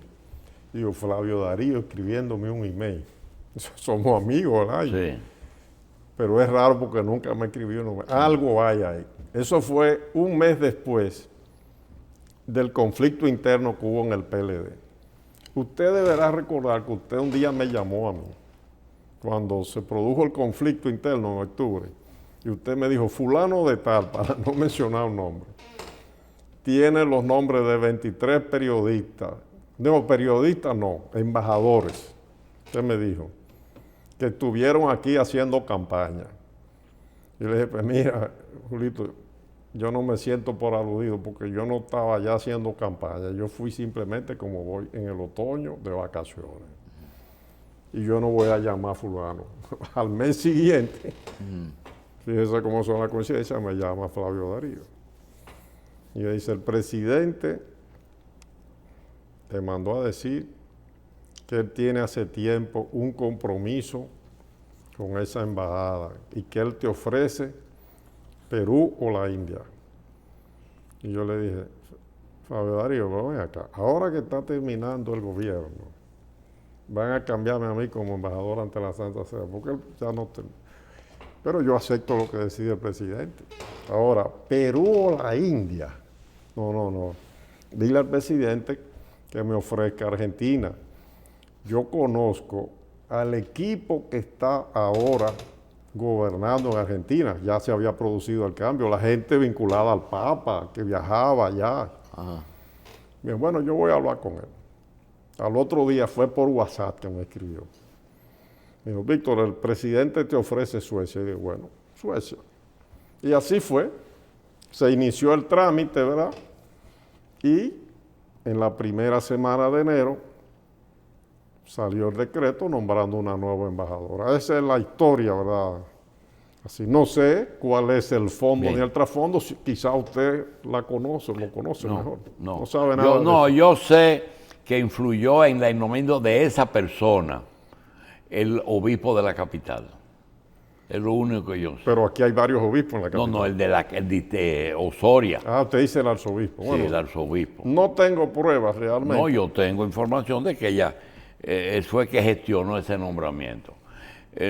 Digo, Flavio Darío escribiéndome un email. Somos amigos, ¿verdad? Sí. pero es raro porque nunca me escribió. Algo hay ahí. Eso fue un mes después del conflicto interno que hubo en el PLD. Usted deberá recordar que usted un día me llamó a mí, cuando se produjo el conflicto interno en octubre, y usted me dijo, fulano de tal, para no mencionar un nombre, tiene los nombres de 23 periodistas, no, periodistas no, embajadores, usted me dijo, que estuvieron aquí haciendo campaña. Y le dije, pues mira, Julito, yo no me siento por aludido porque yo no estaba allá haciendo campaña, yo fui simplemente como voy en el otoño de vacaciones. Y yo no voy a llamar a fulano. Al mes siguiente, fíjese cómo son las coincidencias, me llama Flavio Darío. Y me dice, el presidente te mandó a decir que él tiene hace tiempo un compromiso con esa embajada y que él te ofrece Perú o la India. Y yo le dije, Fabio Darío, ven acá, ahora que está terminando el gobierno, van a cambiarme a mí como embajador ante la Santa Sede, porque él ya no... Pero yo acepto lo que decide el presidente. Ahora, Perú o la India. No. Dile al presidente que me ofrezca Argentina. Yo conozco al equipo que está ahora gobernando en Argentina. Ya se había producido el cambio. La gente vinculada al Papa, que viajaba allá. Bien, bueno, yo voy a hablar con él. Al otro día fue por WhatsApp que me escribió. Me dijo, Víctor, el presidente te ofrece Suecia. Y dije, bueno, Suecia. Y así fue. Se inició el trámite, ¿verdad? Y en la primera semana de enero salió el decreto nombrando una nueva embajadora. Esa es la historia, ¿verdad? Así, no sé cuál es el fondo ni el trasfondo. Quizá usted la conoce, lo conoce mejor. No sabe nada de eso. Yo sé que influyó en la nombramiento de esa persona el obispo de la capital. Es lo único que yo sé. Pero aquí hay varios obispos en la capital. No, el de Osoria. Ah, usted dice el arzobispo. Sí, el arzobispo. No tengo pruebas realmente. No, yo tengo información de que ella fue que gestionó ese nombramiento.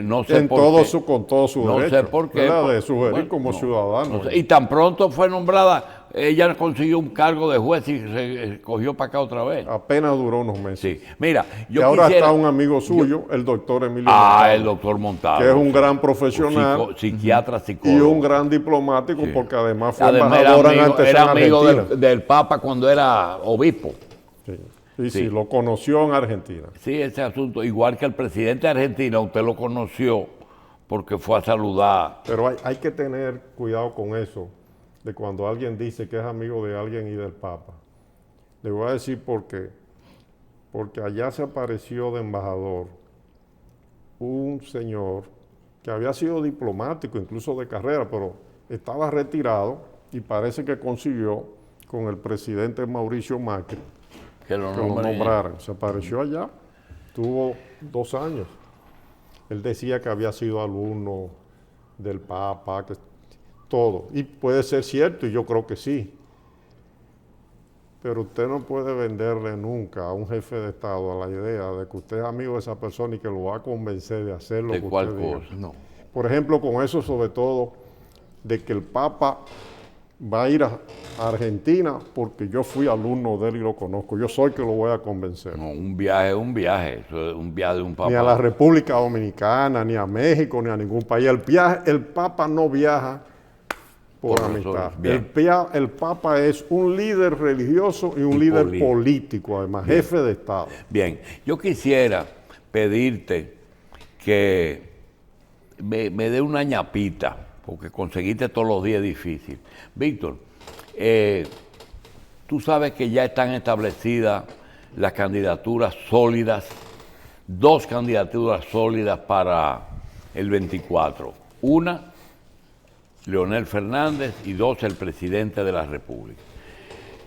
No sé con todo su derecho. No sé por qué. De sugerir como ciudadano. No sé. Y tan pronto fue nombrada, ella consiguió un cargo de juez y se cogió para acá otra vez. Apenas duró unos meses. Sí. Mira, y ahora está un amigo suyo, el doctor Emilio Montalvo. El doctor Montalvo. Que es un gran profesional. Psiquiatra, psicólogo. Y un gran diplomático, porque además fue embajador era amigo del Papa cuando era obispo. Sí, lo conoció en Argentina. Sí, ese asunto, igual que el presidente de Argentina, usted lo conoció porque fue a saludar. Pero hay que tener cuidado con eso, de cuando alguien dice que es amigo de alguien y del Papa. Le voy a decir por qué. Porque allá se apareció de embajador un señor que había sido diplomático, incluso de carrera, pero estaba retirado y parece que consiguió con el presidente Mauricio Macri que lo nombraran. Se apareció allá, tuvo 2 años. Él decía que había sido alumno del Papa, que todo. Y puede ser cierto, y yo creo que sí. Pero usted no puede venderle nunca a un jefe de Estado a la idea de que usted es amigo de esa persona y que lo va a convencer de hacer lo que usted diga. No. Por ejemplo, con eso sobre todo, de que el Papa va a ir a Argentina porque yo fui alumno de él y lo conozco. Yo soy que lo voy a convencer. No, un viaje es un viaje. Eso es un viaje de un Papa. Ni a la República Dominicana, ni a México, ni a ningún país. El Papa no viaja por amistad. El Papa es un líder religioso y un líder político, además, jefe de Estado. Bien, yo quisiera pedirte que me dé una ñapita, porque conseguiste todos los días difícil. Víctor, tú sabes que ya están establecidas las candidaturas sólidas, 2 candidaturas sólidas para el 24. Una, Leonel Fernández, y 2, el presidente de la República.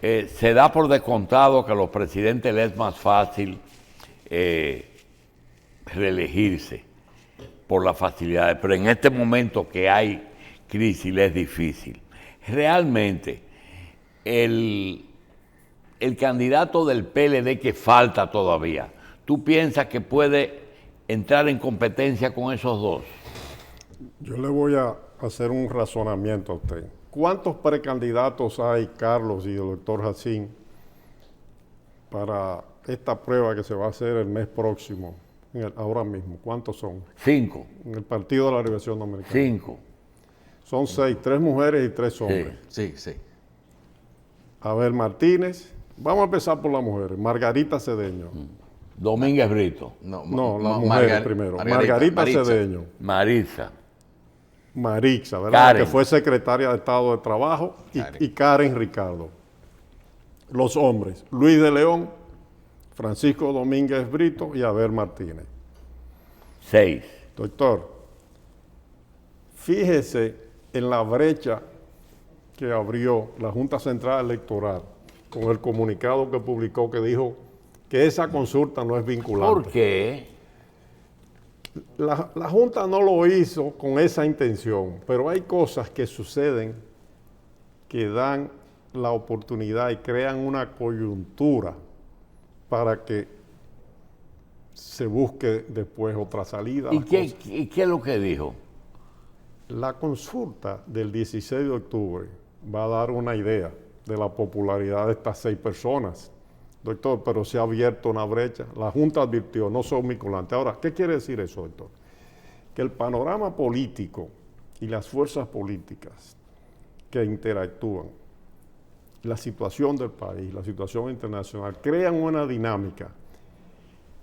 Se da por descontado que a los presidentes les es más fácil reelegirse por las facilidades, pero en este momento que hay crisis es difícil. Realmente, el candidato del PLD que falta todavía, ¿tú piensas que puede entrar en competencia con esos 2? Yo le voy a hacer un razonamiento a usted. ¿Cuántos precandidatos hay, Carlos y el doctor Jacín, para esta prueba que se va a hacer el mes próximo, ahora mismo? ¿Cuántos son? 5. En el Partido de la Liberación Dominicana. 5. Son 6, 3 mujeres y 3 hombres. Sí, sí. Abel Martínez. Vamos a empezar por las mujeres. Margarita Cedeño. Domínguez Brito. No, las mujeres primero. Margarita Maritza. Cedeño. Maritza. Marixa, ¿verdad? Karen. Que fue secretaria de Estado de Trabajo. Y Karen Ricardo. Los hombres. Luis de León, Francisco Domínguez Brito y Abel Martínez. 6. Doctor, fíjese en la brecha que abrió la Junta Central Electoral con el comunicado que publicó que dijo que esa consulta no es vinculante. ¿Por qué? La Junta no lo hizo con esa intención, pero hay cosas que suceden que dan la oportunidad y crean una coyuntura para que se busque después otra salida. ¿Y qué es lo que dijo? La consulta del 16 de octubre va a dar una idea de la popularidad de estas 6 personas. Doctor, pero se ha abierto una brecha. La Junta advirtió, no son vinculantes. Ahora, ¿qué quiere decir eso, doctor? Que el panorama político y las fuerzas políticas que interactúan, la situación del país, la situación internacional, crean una dinámica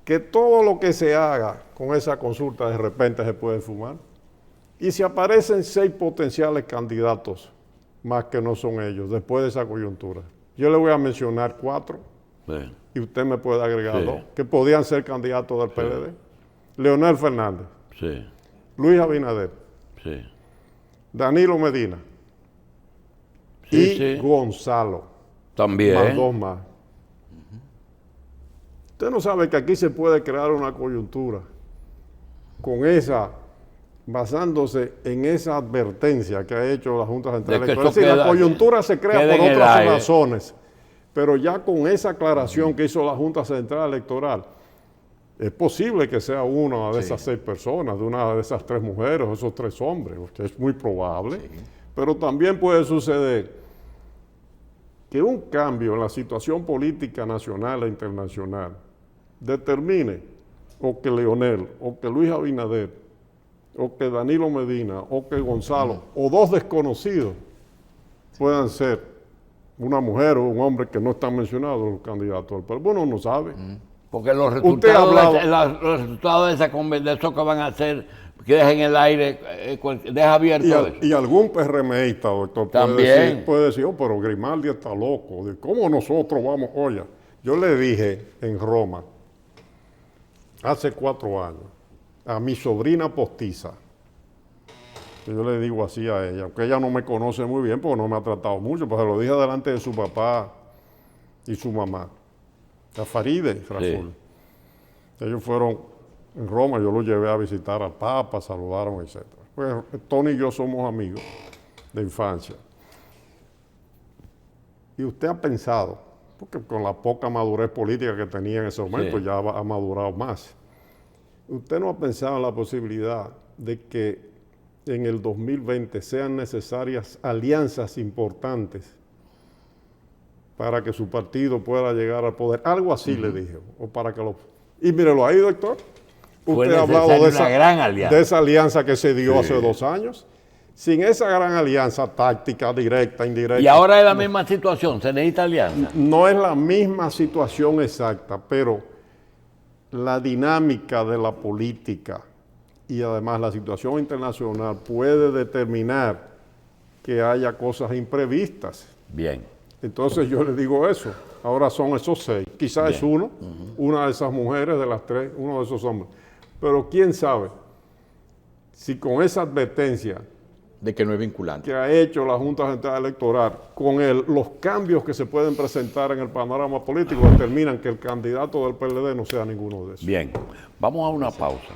que todo lo que se haga con esa consulta de repente se puede fumar. Y si aparecen 6 potenciales candidatos, más que no son ellos, después de esa coyuntura, yo le voy a mencionar 4, Sí. y usted me puede agregar Sí. 2, que podían ser candidatos del PLD. Leonel Fernández, Sí. Luis Abinader, Sí. Danilo Medina Sí, y sí. Gonzalo, También. más 2 más. Usted no sabe que aquí se puede crear una coyuntura con esa, basándose en esa advertencia que ha hecho la Junta Central De que Electoral. Es eso decir, la queda- coyuntura se crea queda por en el otras aire. razones, pero ya con esa aclaración que hizo la Junta Central Electoral, es posible que sea una de esas 6 personas, de una de esas 3 mujeres, o esos 3 hombres, que es muy probable, pero también puede suceder que un cambio en la situación política nacional e internacional determine o que Leonel, o que Luis Abinader, o que Danilo Medina, o que Gonzalo, o 2 desconocidos puedan ser una mujer o un hombre que no están mencionados los candidatos. Pero bueno, no sabe. Porque los Usted ha resultados, hablado- los resultados de esa de eso que van a hacer, que dejen en el aire, deja abierto eso. Y algún PRMista, doctor, También. puede decir, oh, pero Grimaldi está loco. ¿De cómo nosotros vamos? Oye, yo le dije en Roma, hace 4 años, a mi sobrina postiza, que yo le digo así a ella, aunque ella no me conoce muy bien porque no me ha tratado mucho, pues se lo dije delante de su papá y su mamá, a Faride Rasul. Ellos fueron en Roma, yo los llevé a visitar al Papa, saludaron, etc. Pues Tony y yo somos amigos de infancia. Y usted ha pensado, porque con la poca madurez política que tenía en ese momento, Sí. ya ha madurado más. ¿Usted no ha pensado en la posibilidad de que en el 2020 sean necesarias alianzas importantes para que su partido pueda llegar al poder? Algo así le dije. O para que lo... Y mírelo ahí, doctor. Fue Usted ha hablado necesaria de una gran alianza. de esa alianza que se dio Sí. hace 2 años. Sin esa gran alianza táctica, directa, indirecta. Y ahora es la misma situación, se necesita alianza. No es la misma situación exacta, pero la dinámica de la política y además la situación internacional puede determinar que haya cosas imprevistas. Bien. Entonces yo le digo eso. Ahora son esos 6. Quizás es uno, una de esas mujeres de las 3, uno de esos hombres. Pero quién sabe si con esa advertencia De que no es vinculante. que ha hecho la Junta Central Electoral, con los cambios que se pueden presentar en el panorama político, determinan que el candidato del PLD no sea ninguno de esos. Bien. Vamos a una pausa.